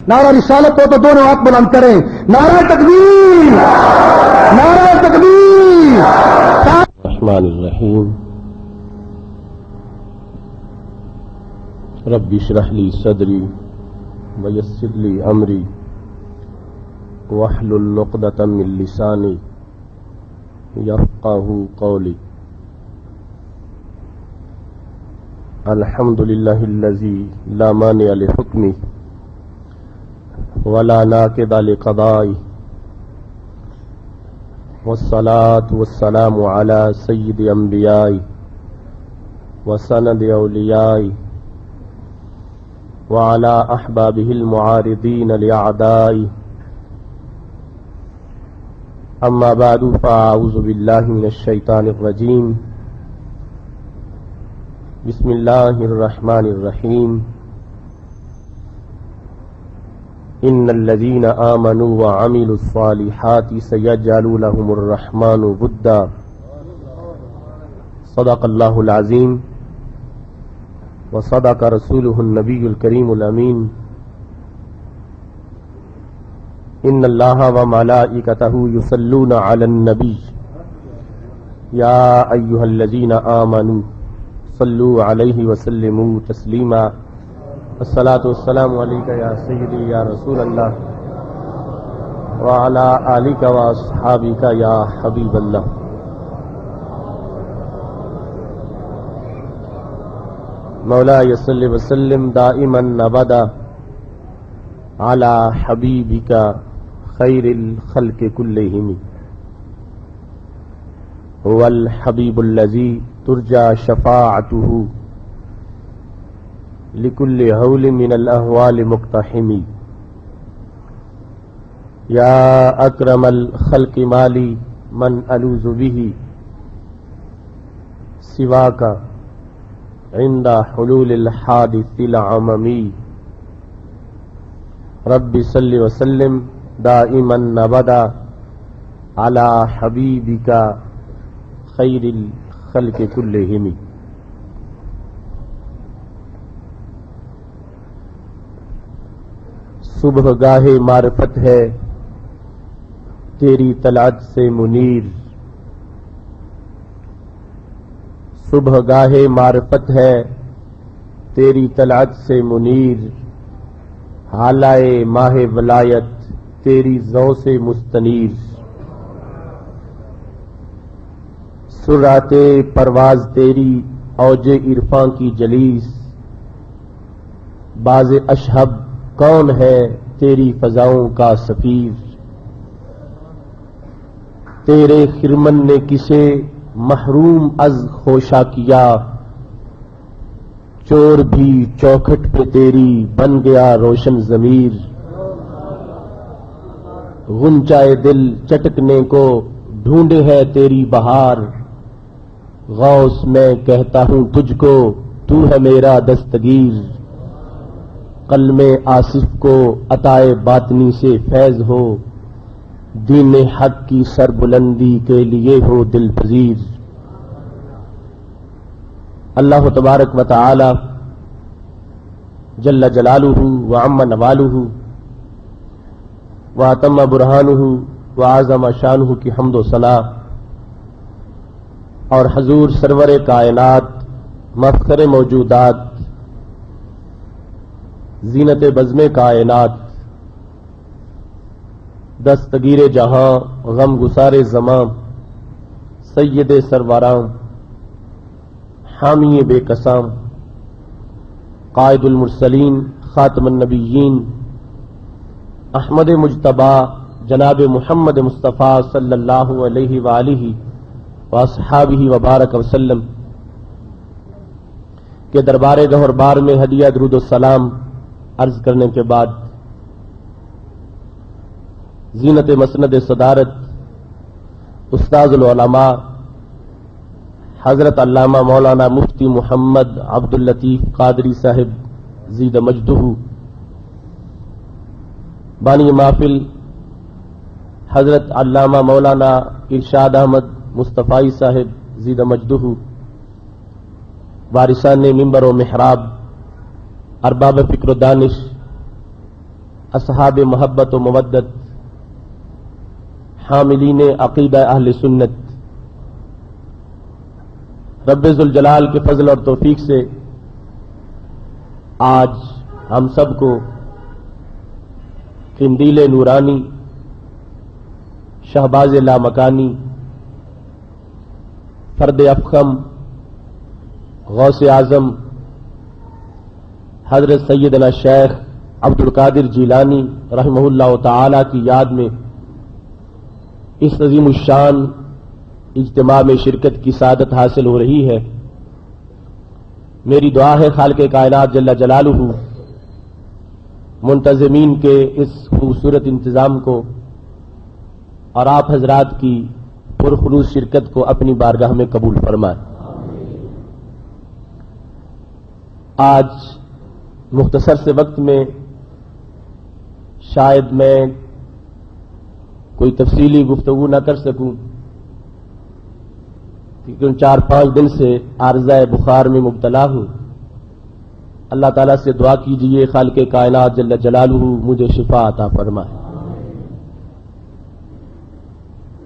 نعرہ رسالت ہو تو دونوں ہاتھ بلند کریں. نعرہ تکبیر، نعرہ تکبیر. الرحمن الرحیم. رب اشرح لی صدری ویسر لی امری واحلل عقدۃ من لسانی یفقہوا قولی. الحمد للہ الذی لا مانع لحکمہ ولا ناقض لقضائہ والصلاة والسلام علی سید انبیائہ وسند اولیائہ وعلى احبابہ المعارضین لأعدائہ. اما بعد فاعوذ باللہ من الشیطان الرجیم. بسم اللہ الرحمن الرحیم. ان الذین آمنوا وعملوا الصالحات سیجعل لهم الرحمن ودا. صدق اللہ العظیم وصدق رسولہ النبی الکریم الامین. ان اللہ وملائکتہ یصلون علی النبی یا ایہا الذین آمنوا صلوا علیہ وسلموا تسلیما. الصلاۃ والسلام علیک یا سیدی یا رسول اللہ وعلی آلک واصحابک یا حبیب اللہ. مولاي صل وسلم دائما ابدا على حبيبك خير الخلق كلهم. هو الحبيب الذي ترجى شفاعته لكل هول من الأهوال مقتحم. يا أكرم الخلق مالي من ألوذ به سواك عند حلول الحادث العممی. رب صل وسلم دائما ابدا على حبیبک خیر الخلق کلہم. صبح گاہ معرفت ہے تیری طلعت سے منیر. صبح گاہ معرفت ہے تیری طلعت سے منیر. حالائے ماہ ولایت تیری ضو سے مستنیر. سرعت پرواز تیری اوج عرفاں کی جلیس. باز اشہب کون ہے تیری فضاؤں کا سفیر. تیرے خرمن نے کسے محروم از خوشا کیا. چور بھی چوکھٹ پہ تیری بن گیا روشن ضمیر. غنچائے دل چٹکنے کو ڈھونڈے ہے تیری بہار. غوث میں کہتا ہوں تجھ کو تو ہے میرا دستگیر. قلم آصف کو عطائے باطنی سے فیض ہو. دین حق کی سر بلندی کے لیے ہو دل پذیر. اللہ تبارک و تعالی جل جلالہ وعم نوالہ واتم برہانہ وعظم شانہ کی حمد و ثنا اور حضور سرور کائنات مفخر موجودات زینت بزم کائنات دستگیر جہاں غم گسار زماں سید سرواراں حامی بے قسام قائد المرسلین خاتم النبیین احمد مجتبی جناب محمد مصطفیٰ صلی اللہ علیہ وآلہ واصحابہ وبارک وسلم کے دربار گہر بار میں ہدیہ درود و سلام عرض کرنے کے بعد زینت مسند صدارت استاذ العلماء حضرت علامہ مولانا مفتی محمد عبد اللطیف قادری صاحب زید مجدہ، بانی محفل حضرت علامہ مولانا ارشاد احمد مصطفی صاحب زید مجدہ، وارثان ممبر و محراب، ارباب فکر و دانش، اصحاب محبت و مودت، حاملین عقیدہ اہل سنت، رب ذوالجلال کے فضل اور توفیق سے آج ہم سب کو قندیل نورانی، شہباز لامکانی، فرد افخم، غوث اعظم حضرت سیدنا شیخ عبد القادر جیلانی رحمہ اللہ تعالی کی یاد میں اس عظیم الشان اجتماع میں شرکت کی سعادت حاصل ہو رہی ہے۔ میری دعا ہے خالق کائنات جل جلالہ منتظمین کے اس خوبصورت انتظام کو اور آپ حضرات کی پرخلوص شرکت کو اپنی بارگاہ میں قبول فرمائے۔ آج مختصر سے وقت میں شاید میں کوئی تفصیلی گفتگو نہ کر سکوں، کیونکہ 4-5 دن سے عارضہ بخار میں مبتلا ہوں۔ اللہ تعالیٰ سے دعا کیجئے خالق کائنات جل جلالہ مجھے شفا عطا فرمائے۔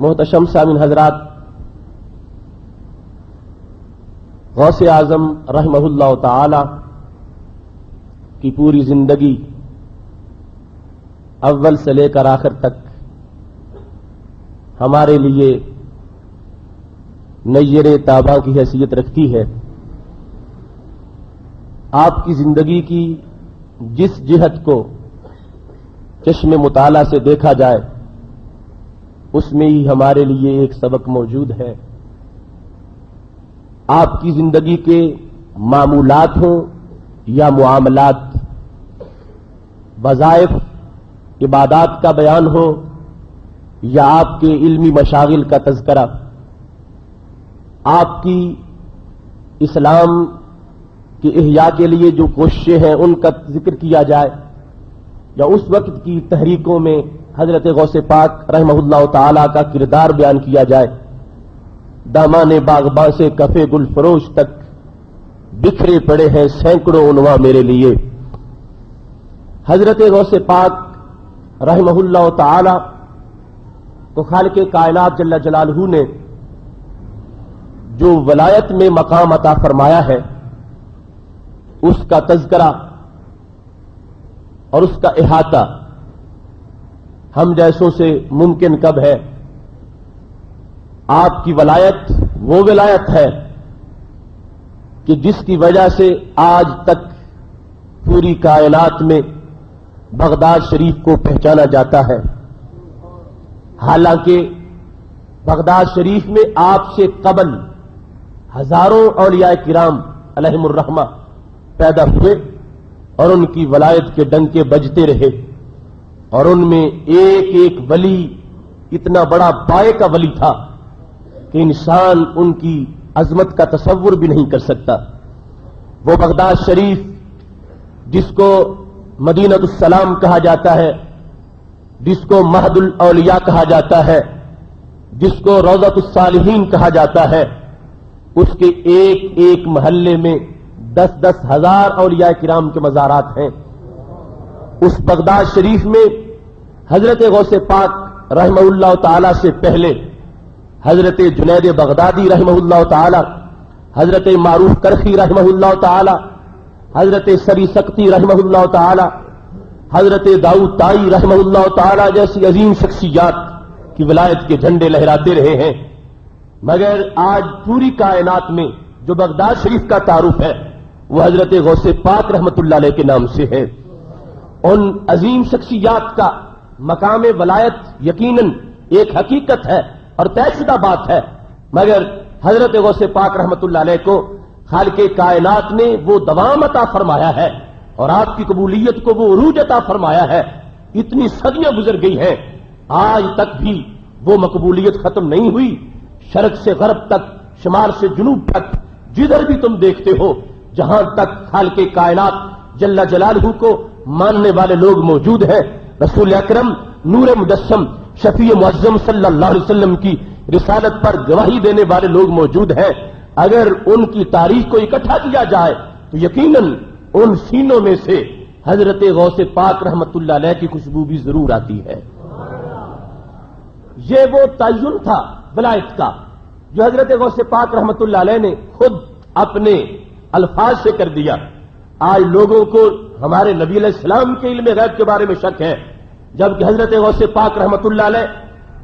محتشم سامعین حضرات، غوث اعظم رحمہ اللہ تعالی کی پوری زندگی اول سے لے کر آخر تک ہمارے لیے نیر تاباں کی حیثیت رکھتی ہے۔ آپ کی زندگی کی جس جہت کو چشم مطالعہ سے دیکھا جائے اس میں ہی ہمارے لیے ایک سبق موجود ہے۔ آپ کی زندگی کے معمولات ہوں یا معاملات، وظائف عبادات کا بیان ہو یا آپ کے علمی مشاغل کا تذکرہ، آپ کی اسلام کے احیاء کے لیے جو کوششیں ہیں ان کا ذکر کیا جائے، یا اس وقت کی تحریکوں میں حضرت غوث پاک رحمہ اللہ تعالی کا کردار بیان کیا جائے، دامان باغباں سے کفے گل فروش تک بکھرے پڑے ہیں سینکڑوں عنواں میرے لیے۔ حضرت غوث پاک رحمہ اللہ تعالی کو خالق کائنات جل جلالہ نے جو ولایت میں مقام عطا فرمایا ہے اس کا تذکرہ اور اس کا احاطہ ہم جیسوں سے ممکن کب ہے؟ آپ کی ولایت وہ ولایت ہے کہ جس کی وجہ سے آج تک پوری کائنات میں بغداد شریف کو پہچانا جاتا ہے۔ حالانکہ بغداد شریف میں آپ سے قبل ہزاروں اولیاء کرام علیہم الرحمہ پیدا ہوئے اور ان کی ولایت کے ڈنکے بجتے رہے، اور ان میں ایک ایک ولی اتنا بڑا پائے کا ولی تھا کہ انسان ان کی عظمت کا تصور بھی نہیں کر سکتا۔ وہ بغداد شریف جس کو مدینۃ السلام کہا جاتا ہے، جس کو مہد الاولیاء کہا جاتا ہے، جس کو روضۃ الصالحین کہا جاتا ہے، اس کے ایک ایک محلے میں 10-10 ہزار اولیاء کرام کے مزارات ہیں۔ اس بغداد شریف میں حضرت غوث پاک رحمہ اللہ تعالی سے پہلے حضرت جنید بغدادی رحمہ اللہ تعالی، حضرت معروف کرخی رحمہ اللہ تعالی، حضرت سری سقطی رحمہ اللہ تعالی، حضرت داؤد طائی رحمہ اللہ تعالی جیسی عظیم شخصیات کی ولایت کے جھنڈے لہراتے رہے ہیں، مگر آج پوری کائنات میں جو بغداد شریف کا تعارف ہے وہ حضرت غوث پاک رحمۃ اللہ علیہ کے نام سے ہے۔ ان عظیم شخصیات کا مقام ولایت یقیناً ایک حقیقت ہے اور طے شدہ بات ہے، مگر حضرت غوث پاک رحمۃ اللہ علیہ کو خالق کائنات نے وہ دوام عطا فرمایا ہے اور آپ کی قبولیت کو وہ عروج عطا فرمایا ہے۔ اتنی صدیاں گزر گئی ہیں، آج تک بھی وہ مقبولیت ختم نہیں ہوئی۔ شرق سے غرب تک، شمال سے جنوب تک، جدھر بھی تم دیکھتے ہو، جہاں تک خالق کائنات جل جلالہ کو ماننے والے لوگ موجود ہیں، رسول اکرم نور مجسم شفیع معظم صلی اللہ علیہ وسلم کی رسالت پر گواہی دینے والے لوگ موجود ہیں، اگر ان کی تاریخ کو اکٹھا کیا جائے تو یقیناً ان سینوں میں سے حضرت غوث پاک رحمت اللہ علیہ کی خوشبو بھی ضرور آتی ہے۔ یہ وہ تعین تھا ولایت کا جو حضرت غوث پاک رحمت اللہ علیہ نے خود اپنے الفاظ سے کر دیا۔ آج لوگوں کو ہمارے نبی علیہ السلام کے علم غیب کے بارے میں شک ہے، جبکہ حضرت غوث پاک رحمت اللہ علیہ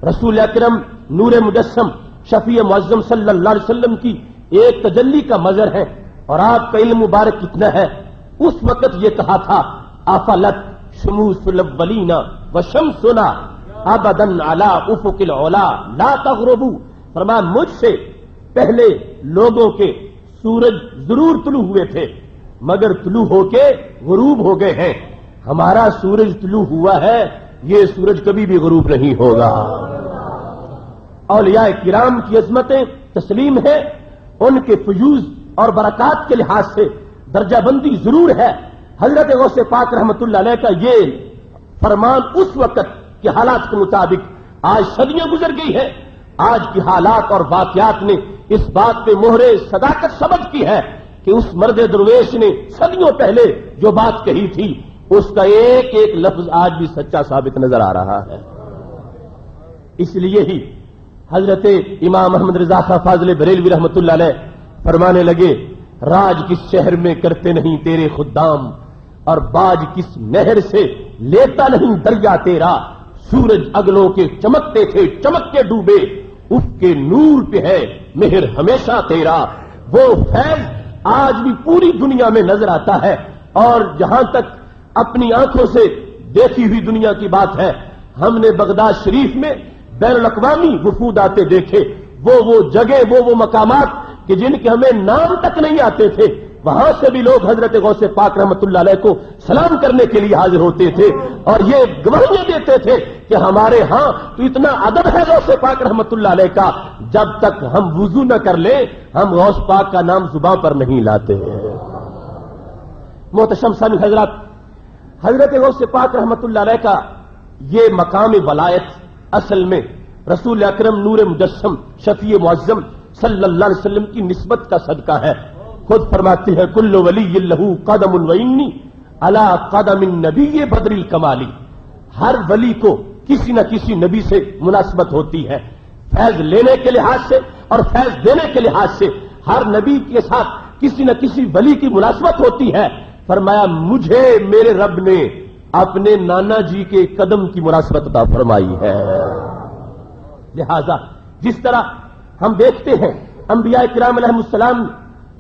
رسول اکرم نور مجسم شفیع معظم صلی اللہ علیہ وسلم کی ایک تجلی کا مظہر ہے، اور آپ کا علم مبارک کتنا ہے۔ اس وقت یہ کہا تھا افلت شموس الاولین وشمسنا ابدا علی افق العلا لا تغربوا، فرمایا مجھ سے پہلے لوگوں کے سورج ضرور طلوع ہوئے تھے مگر طلوع ہو کے غروب ہو گئے ہیں، ہمارا سورج طلوع ہوا ہے، یہ سورج کبھی بھی غروب نہیں ہوگا۔ اولیاء کرام کی عظمتیں تسلیم ہے، ان کے فیوز اور برکات کے لحاظ سے درجہ بندی ضرور ہے۔ حضرت غوث پاک رحمت اللہ علیہ کا یہ فرمان اس وقت کے حالات کے مطابق آج صدیاں گزر گئی ہے، آج کی حالات اور واقعات نے اس بات پہ مہر صداقت سبق کی ہے کہ اس مرد درویش نے صدیوں پہلے جو بات کہی تھی اس کا ایک ایک لفظ آج بھی سچا ثابت نظر آ رہا ہے۔ اس لیے ہی حضرت امام احمد رضا خان فاضل بریلوی رحمت اللہ علیہ فرمانے لگے، راج کس شہر میں کرتے نہیں تیرے خدام، اور باج کس نہر سے لیتا نہیں دریا تیرا، سورج اگلوں کے چمکتے تھے چمک کے ڈوبے، اس کے نور پہ ہے مہر ہمیشہ تیرا۔ وہ فیض آج بھی پوری دنیا میں نظر آتا ہے، اور جہاں تک اپنی آنکھوں سے دیکھی ہوئی دنیا کی بات ہے، ہم نے بغداد شریف میں بین الاقوامی وفود آتے دیکھے، وہ جگہ وہ مقامات کہ جن کے ہمیں نام تک نہیں آتے تھے، وہاں سے بھی لوگ حضرت غوث پاک رحمت اللہ علیہ کو سلام کرنے کے لیے حاضر ہوتے تھے، اور یہ گواہیاں دیتے تھے کہ ہمارے ہاں تو اتنا ادب ہے غوث پاک رحمت اللہ علیہ کا، جب تک ہم وضو نہ کر لیں ہم غوث پاک کا نام زباں پر نہیں لاتے ہیں۔ محتشم سامعین حضرات، حضرت غوث پاک رحمت اللہ علیہ کا یہ مقام ولایت اصل میں رسول اکرم نور مجسم شفیع معظم صلی اللہ علیہ وسلم کی نسبت کا صدقہ ہے۔ خود فرماتے ہیں کل ولی لہو قدم وانی علی قدم النبی بدر الکمالی، ہر ولی کو کسی نہ کسی نبی سے مناسبت ہوتی ہے، فیض لینے کے لحاظ سے اور فیض دینے کے لحاظ سے ہر نبی کے ساتھ کسی نہ کسی ولی کی مناسبت ہوتی ہے۔ فرمایا مجھے میرے رب نے اپنے نانا جی کے قدم کی مناسبت عطا فرمائی ہے۔ لہذا جس طرح ہم دیکھتے ہیں انبیاء کرام علیہ السلام،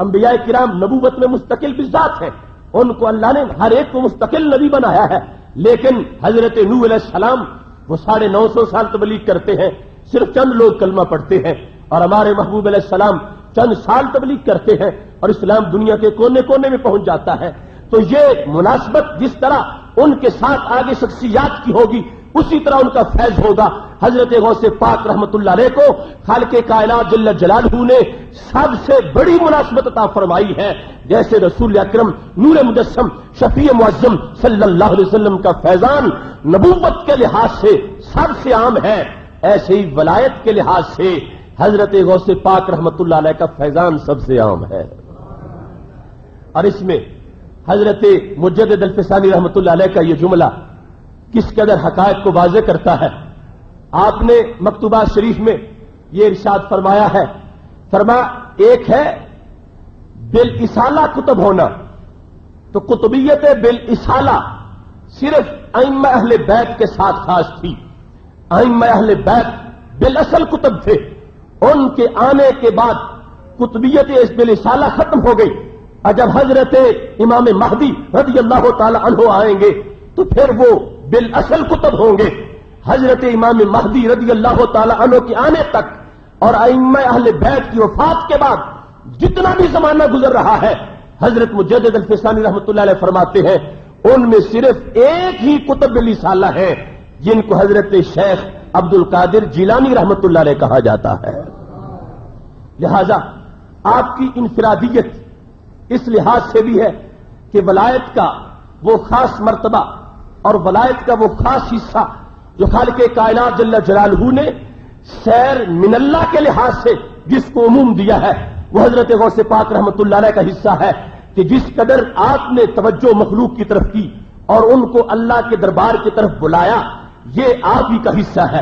انبیاء کرام نبوت میں مستقل بذات ہیں، ان کو اللہ نے ہر ایک کو مستقل نبی بنایا ہے، لیکن حضرت نوح علیہ السلام وہ 950 سال تبلیغ کرتے ہیں، صرف چند لوگ کلمہ پڑھتے ہیں، اور ہمارے محبوب علیہ السلام چند سال تبلیغ کرتے ہیں اور اسلام دنیا کے کونے کونے میں پہنچ جاتا ہے۔ تو یہ مناسبت جس طرح ان کے ساتھ آگے شخصیات کی ہوگی اسی طرح ان کا فیض ہوگا۔ حضرت غوث پاک رحمت اللہ علیہ کو خالق کائنات جل جلالہ نے سب سے بڑی مناسبت عطا فرمائی ہے، جیسے رسول اکرم نور مجسم شفیع معظم صلی اللہ علیہ وسلم کا فیضان نبوت کے لحاظ سے سب سے عام ہے، ایسے ہی ولایت کے لحاظ سے حضرت غوث پاک رحمت اللہ علیہ کا فیضان سب سے عام ہے۔ اور اس میں حضرت مجدد الفسانی رحمت اللہ علیہ کا یہ جملہ کس قدر حقائق کو واضح کرتا ہے۔ آپ نے مکتوبات شریف میں یہ ارشاد فرمایا ہے، فرمایا ایک ہے بالاسالہ کتب ہونا، تو قطبیت بالاسالہ صرف ائمہ اہل بیت کے ساتھ خاص تھی، ائمہ اہل بیت بالاصل کتب تھے، ان کے آنے کے بعد قطبیت بالاسالہ ختم ہو گئی، اور جب حضرت امام مہدی رضی اللہ تعالی عنہ آئیں گے تو پھر وہ بالاصل کتب ہوں گے۔ حضرت امام مہدی رضی اللہ تعالی عنہ کے آنے تک اور ائمہ اہل بیت کی وفات کے بعد جتنا بھی زمانہ گزر رہا ہے، حضرت مجدد الفسانی رحمت اللہ علیہ فرماتے ہیں ان میں صرف ایک ہی کتب بالرسالہ ہیں جن کو حضرت شیخ عبد القادر جیلانی رحمت اللہ علیہ کہا جاتا ہے۔ لہذا آپ کی انفرادیت اس لحاظ سے بھی ہے کہ ولایت کا وہ خاص مرتبہ اور ولایت کا وہ خاص حصہ جو خالق کائنات جل جلالہ نے سیر من اللہ کے لحاظ سے جس کو عموم دیا ہے، وہ حضرت غوث پاک رحمت اللہ علیہ کا حصہ ہے کہ جس قدر آپ نے توجہ مخلوق کی طرف کی اور ان کو اللہ کے دربار کی طرف بلایا، یہ آپ ہی کا حصہ ہے۔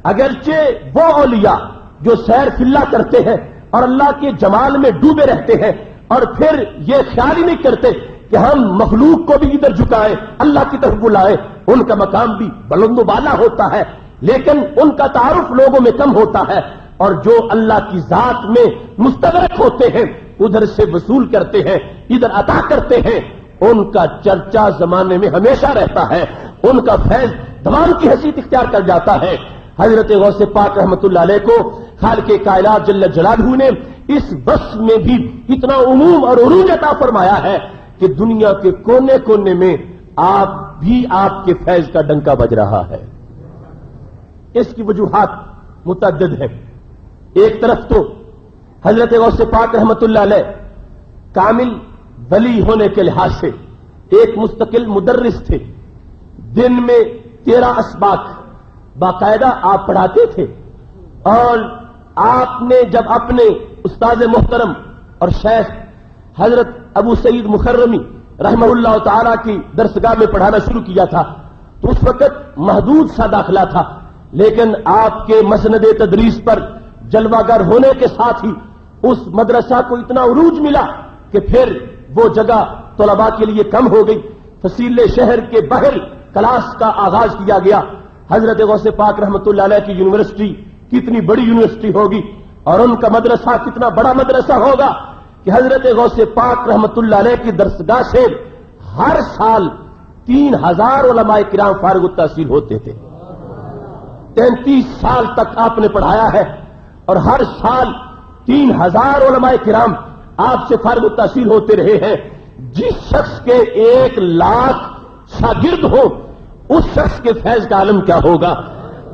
اگرچہ وہ اولیاء جو سیر فلہ کرتے ہیں اور اللہ کے جمال میں ڈوبے رہتے ہیں اور پھر یہ خیال ہی نہیں کرتے کہ ہم مخلوق کو بھی ادھر جھکائیں، اللہ کی طرف بلائیں، ان کا مقام بھی بلند و بالا ہوتا ہے، لیکن ان کا تعارف لوگوں میں کم ہوتا ہے، اور جو اللہ کی ذات میں مستغرق ہوتے ہیں، ادھر سے وصول کرتے ہیں، ادھر عطا کرتے ہیں، ان کا چرچا زمانے میں ہمیشہ رہتا ہے، ان کا فیض دوام کی حیثیت اختیار کر جاتا ہے۔ حضرت غوث پاک رحمت اللہ علیہ کو خالق کائنات جل جلالہ نے اس وصف میں بھی اتنا عموم اور عروج عطا فرمایا ہے کہ دنیا کے کونے کونے میں آپ کے فیض کا ڈنکا بج رہا ہے۔ اس کی وجوہات متعدد ہیں۔ ایک طرف تو حضرت غوث پاک رحمت اللہ علیہ کامل ولی ہونے کے لحاظ سے ایک مستقل مدرس تھے، دن میں 13 اسباق باقاعدہ آپ پڑھاتے تھے، اور آپ نے جب اپنے استاد محترم اور شیخ حضرت ابو سعید مخرمی رحمہ اللہ تعالی کی درسگاہ میں پڑھانا شروع کیا تھا تو اس وقت محدود سا داخلہ تھا، لیکن آپ کے مسند تدریس پر جلوہ گر ہونے کے ساتھ ہی اس مدرسہ کو اتنا عروج ملا کہ پھر وہ جگہ طلباء کے لیے کم ہو گئی۔ فصیل شہر کے باہر کلاس کا آغاز کیا گیا۔ حضرت غوث پاک رحمت اللہ علیہ کی یونیورسٹی کتنی بڑی یونیورسٹی ہوگی اور ان کا مدرسہ کتنا بڑا مدرسہ ہوگا کہ حضرت غوث پاک رحمت اللہ علیہ کی درسگاہ سے ہر سال 3000 علماء کرام فارغ التحصیل ہوتے تھے۔ 33 سال تک آپ نے پڑھایا ہے اور ہر سال 3000 علماء کرام آپ سے فارغ التحصیل ہوتے رہے ہیں۔ جس شخص کے 1 لاکھ شاگرد ہو اس شخص کے فیض کا عالم کیا ہوگا۔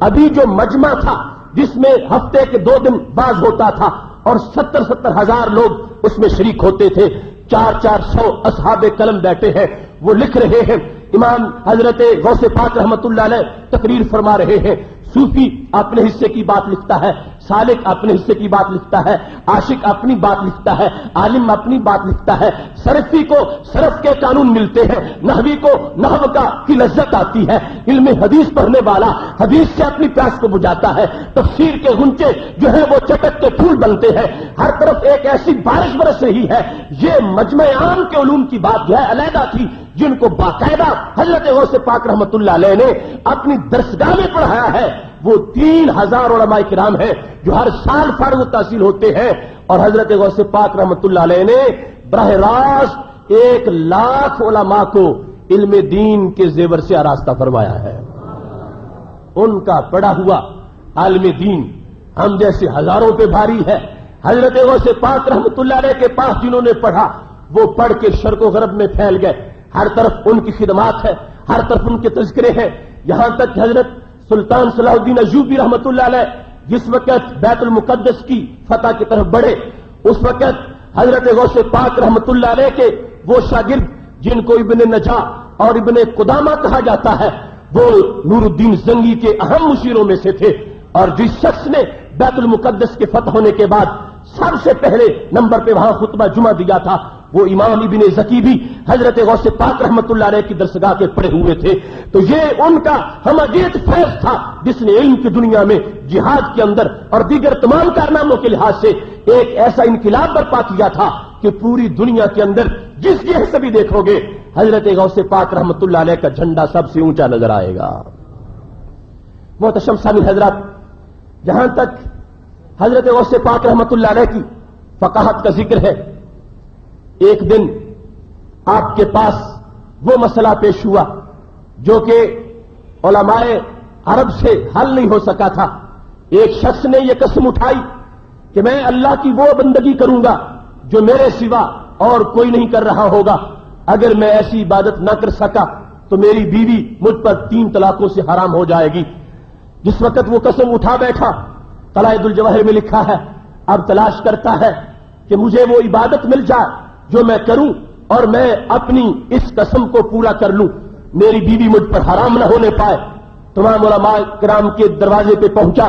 ابھی جو مجمع تھا جس میں ہفتے کے 2 دن باز ہوتا تھا اور 70 ہزار لوگ اس میں شریک ہوتے تھے، 400 اصحاب قلم بیٹھے ہیں، وہ لکھ رہے ہیں۔ امام حضرت غوث پاک رحمت اللہ علیہ تقریر فرما رہے ہیں۔ صوفی اپنے حصے کی بات لکھتا ہے، سالک اپنے حصے کی بات لکھتا ہے، عاشق اپنی بات لکھتا ہے، عالم اپنی بات لکھتا ہے، صرفی کو صرف کے قانون ملتے ہیں، نحوی کو نحو کی لذت آتی ہے، علم حدیث پڑھنے والا حدیث سے اپنی پیاس کو بجھاتا ہے، تفسیر کے غنچے جو ہے وہ چٹک کے پھول بنتے ہیں، ہر طرف ایک ایسی بارش برس رہی ہے۔ یہ مجمع عام کے علوم کی بات جو ہے علیحدہ تھی، جن کو باقاعدہ حضرت غوث پاک رحمت اللہ علیہ نے اپنی درسگاہ میں پڑھایا ہے، وہ 3000 علماء کرام ہیں جو ہر سال فارغ التحصیل ہوتے ہیں، اور حضرت غوث پاک رحمت اللہ علیہ نے براہ راست 1 لاکھ علماء کو علم دین کے زیور سے آراستہ فرمایا ہے۔ ان کا پڑھا ہوا عالم دین ہم جیسے ہزاروں پہ بھاری ہے۔ حضرت غوث پاک رحمت اللہ علیہ کے پاس جنہوں نے پڑھا وہ پڑھ کے شرق و غرب میں پھیل گئے، ہر طرف ان کی خدمات ہے، ہر طرف ان کے تذکرے ہیں، یہاں تک حضرت سلطان صلاح الدین ایوبی رحمت اللہ علیہ جس وقت بیت المقدس کی فتح کی طرف بڑھے، اس وقت حضرت غوث پاک رحمت اللہ علیہ کے وہ شاگرد جن کو ابن نجا اور ابن قدامہ کہا جاتا ہے، وہ نور الدین زنگی کے اہم مشیروں میں سے تھے، اور جس شخص نے بیت المقدس کے فتح ہونے کے بعد سب سے پہلے نمبر پہ وہاں خطبہ جمعہ دیا تھا، وہ امام ابن زکی بھی حضرت غوث پاک رحمت اللہ علیہ کی درسگاہ کے پڑے ہوئے تھے۔ تو یہ ان کا ہمجیت فیض تھا جس نے علم کی دنیا میں جہاد کے اندر اور دیگر تمام کارناموں کے لحاظ سے ایک ایسا انقلاب برپا کیا تھا کہ پوری دنیا کے اندر جس جہت سے بھی دیکھو گے حضرت غوث پاک رحمت اللہ علیہ کا جھنڈا سب سے اونچا نظر آئے گا۔ محتشم سامعین حضرات، جہاں تک حضرت غوث پاک رحمت اللہ علیہ کی فقاہت کا ذکر ہے، ایک دن آپ کے پاس وہ مسئلہ پیش ہوا جو کہ علماء عرب سے حل نہیں ہو سکا تھا۔ ایک شخص نے یہ قسم اٹھائی کہ میں اللہ کی وہ بندگی کروں گا جو میرے سوا اور کوئی نہیں کر رہا ہوگا، اگر میں ایسی عبادت نہ کر سکا تو میری بیوی مجھ پر 3 طلاقوں سے حرام ہو جائے گی۔ جس وقت وہ قسم اٹھا بیٹھا، قلائد الجواہر میں لکھا ہے، اب تلاش کرتا ہے کہ مجھے وہ عبادت مل جائے جو میں کروں اور میں اپنی اس قسم کو پورا کر لوں، میری بیوی مجھ پر حرام نہ ہونے پائے۔ تمام علماء کرام کے دروازے پہ پہنچا،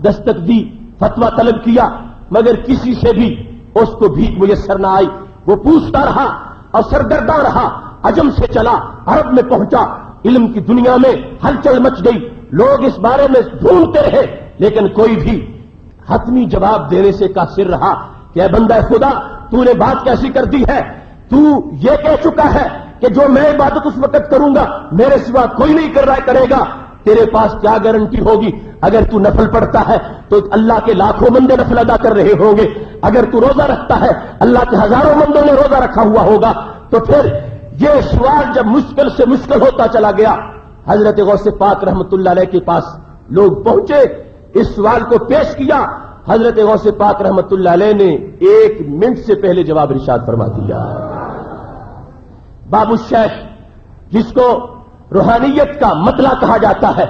دستک دی، فتویٰ طلب کیا، مگر کسی سے بھی اس کو بھیک میسر نہ آئی۔ وہ پوچھتا رہا اور سرگرداں رہا، عجم سے چلا، عرب میں پہنچا، علم کی دنیا میں ہلچل مچ گئی، لوگ اس بارے میں ڈھونڈتے رہے، لیکن کوئی بھی حتمی جواب دینے سے قاصر رہا کہ اے بندہ خدا، تو نے بات کیسی کر دی ہے؟ تو یہ کہہ چکا ہے کہ جو میں عبادت اس وقت کروں گا میرے سوا کوئی نہیں کرے گا، تیرے پاس کیا گارنٹی ہوگی؟ اگر تو نفل پڑھتا ہے تو اللہ کے لاکھوں بندے نفل ادا کر رہے ہوں گے، اگر تو روزہ رکھتا ہے اللہ کے ہزاروں بندوں نے روزہ رکھا ہوا ہوگا۔ تو پھر یہ سوال جب مشکل سے مشکل ہوتا چلا گیا، حضرت غوث پاک رحمت اللہ علیہ کے پاس لوگ پہنچے، اس سوال کو پیش کیا، حضرت غوث پاک رحمت اللہ علیہ نے 1 منٹ سے پہلے جواب ارشاد فرما دیا۔ باب الشیخ، جس کو روحانیت کا مطلع کہا جاتا ہے،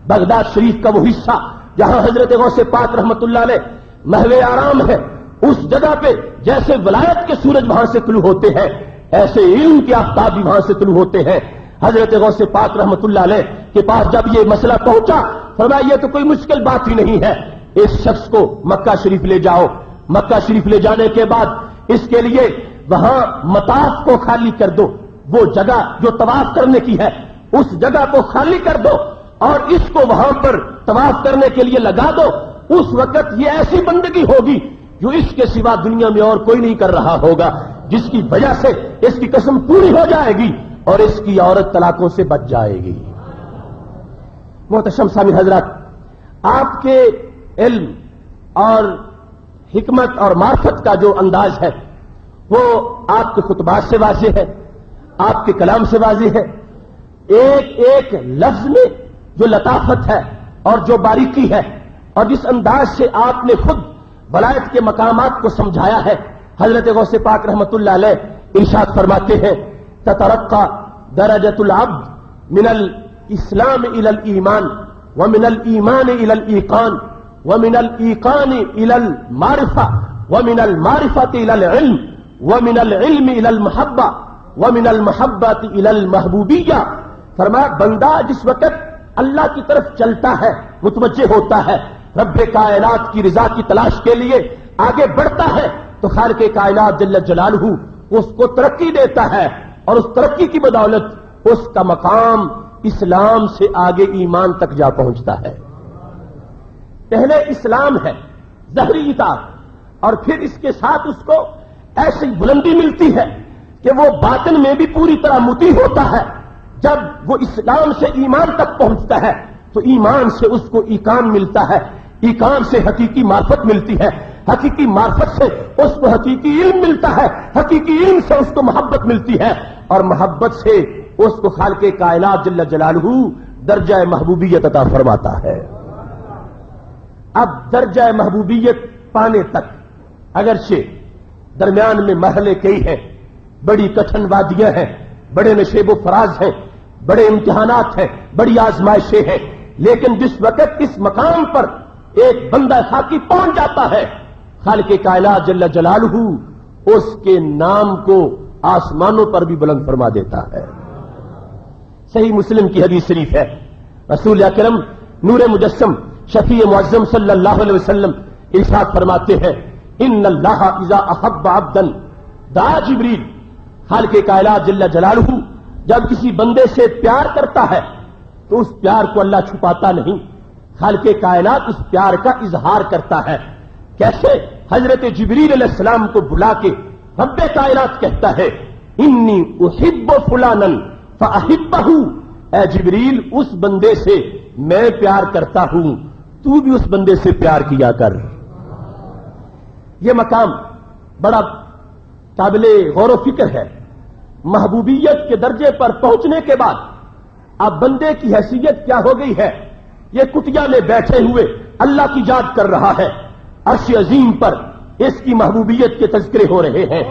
بغداد شریف کا وہ حصہ جہاں حضرت غوث پاک رحمت اللہ علیہ محو آرام ہے، اس جگہ پہ جیسے ولایت کے سورج وہاں سے طلوع ہوتے ہیں، ایسے علم کے آفتاب بھی وہاں سے طلوع ہوتے ہیں۔ حضرت غوث پاک رحمت اللہ علیہ کے پاس جب یہ مسئلہ پہنچا، فرمایا یہ تو کوئی مشکل بات ہی نہیں ہے، اس شخص کو مکہ شریف لے جاؤ۔ مکہ شریف لے جانے کے بعد اس کے لیے وہاں مطاف کو خالی کر دو، وہ جگہ جو طواف کرنے کی ہے اس جگہ کو خالی کر دو اور اس کو وہاں پر طواف کرنے کے لیے لگا دو۔ اس وقت یہ ایسی بندگی ہوگی جو اس کے سوا دنیا میں اور کوئی نہیں کر رہا ہوگا، جس کی وجہ سے اس کی قسم پوری ہو جائے گی اور اس کی عورت طلاقوں سے بچ جائے گی۔ محتشم سامعین حضرات، آپ کے علم اور حکمت اور معرفت کا جو انداز ہے وہ آپ کے خطبات سے واضح ہے، آپ کے کلام سے واضح ہے۔ ایک ایک لفظ میں جو لطافت ہے اور جو باریکی ہے اور جس انداز سے آپ نے خود ولایت کے مقامات کو سمجھایا ہے، حضرت غوث پاک رحمت اللہ علیہ ارشاد فرماتے ہیں تترقى درجة العبد من الاسلام الى الايمان ومن الايمان الى الايقان ومن الايقان الى المعرفة ومن المعرفة الى العلم ومن العلم الى المحبة ومن المحبة الى المحبوبية۔ فرمایا بندہ جس وقت اللہ کی طرف چلتا ہے، متوجہ ہوتا ہے، رب کائنات کی رضا کی تلاش کے لیے آگے بڑھتا ہے، تو خالق کائنات جل جلالہ اس کو ترقی دیتا ہے اور اس ترقی کی بدولت اس کا مقام اسلام سے آگے ایمان تک جا پہنچتا ہے۔ پہلے اسلام ہے، ظاہری اطاعت، اور پھر اس کے ساتھ اس کو ایسی بلندی ملتی ہے کہ وہ باطن میں بھی پوری طرح مطیع ہوتا ہے۔ جب وہ اسلام سے ایمان تک پہنچتا ہے تو ایمان سے اس کو ایقان ملتا ہے، ایقان سے حقیقی معرفت ملتی ہے، حقیقی معرفت سے اس کو حقیقی علم ملتا ہے، حقیقی علم سے اس کو محبت ملتی ہے، اور محبت سے اس کو خالق کائنات جل جلالہ درجہ محبوبیت عطا فرماتا ہے۔ اب درجہ محبوبیت پانے تک اگرچہ درمیان میں مرحلے کئی ہیں، بڑی کٹھن وادیاں ہیں، بڑے نشیب و فراز ہیں، بڑے امتحانات ہیں، بڑی آزمائشیں ہیں، لیکن جس وقت اس مقام پر ایک بندہ خاکی پہنچ جاتا ہے، خالق کائنات جل جلالہ اس کے نام کو آسمانوں پر بھی بلند فرما دیتا ہے۔ صحیح مسلم کی حدیث شریف ہے، رسول اکرم نور مجسم شفیع معظم صلی اللہ علیہ وسلم ارشاد فرماتے ہیں ان اللہ اذا احب عبدا دعا جبریل۔ خالق کائنات جل جلالہ جب کسی بندے سے پیار کرتا ہے تو اس پیار کو اللہ چھپاتا نہیں، خالق کائنات اس پیار کا اظہار کرتا ہے۔ کیسے؟ حضرت جبریل علیہ السلام کو بلا کے رب کائنات کہتا ہے انی احب فلانا فاحبہ، اے جبریل اس بندے سے میں پیار کرتا ہوں، تو بھی اس بندے سے پیار کیا کر۔ یہ مقام بڑا قابل غور و فکر ہے۔ محبوبیت کے درجے پر پہنچنے کے بعد اب بندے کی حیثیت کیا ہو گئی ہے؟ یہ کٹیا میں بیٹھے ہوئے اللہ کی یاد کر رہا ہے، عرش عظیم پر اس کی محبوبیت کے تذکرے ہو رہے ہیں۔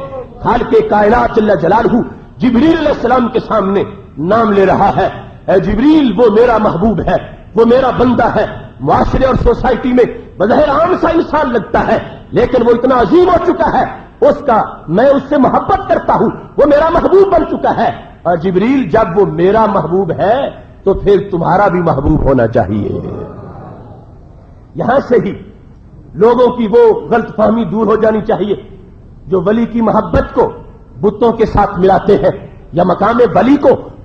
خالق کائنات جل جلالہ جبریل علیہ السلام کے سامنے نام لے رہا ہے، اے جبریل وہ میرا محبوب ہے، وہ میرا بندہ ہے۔ معاشرے اور سوسائٹی میں بظاہر عام سا انسان لگتا ہے، لیکن وہ اتنا عظیم ہو چکا ہے، اس کا میں اس سے محبت کرتا ہوں، وہ میرا محبوب بن چکا ہے۔ اور جبریل جب وہ میرا محبوب ہے تو پھر تمہارا بھی محبوب ہونا چاہیے۔ یہاں سے ہی لوگوں کی وہ غلط فہمی دور ہو جانی چاہیے جو ولی کی محبت کو بتوں کے ساتھ ملاتے ہیں یا مقام ولی کو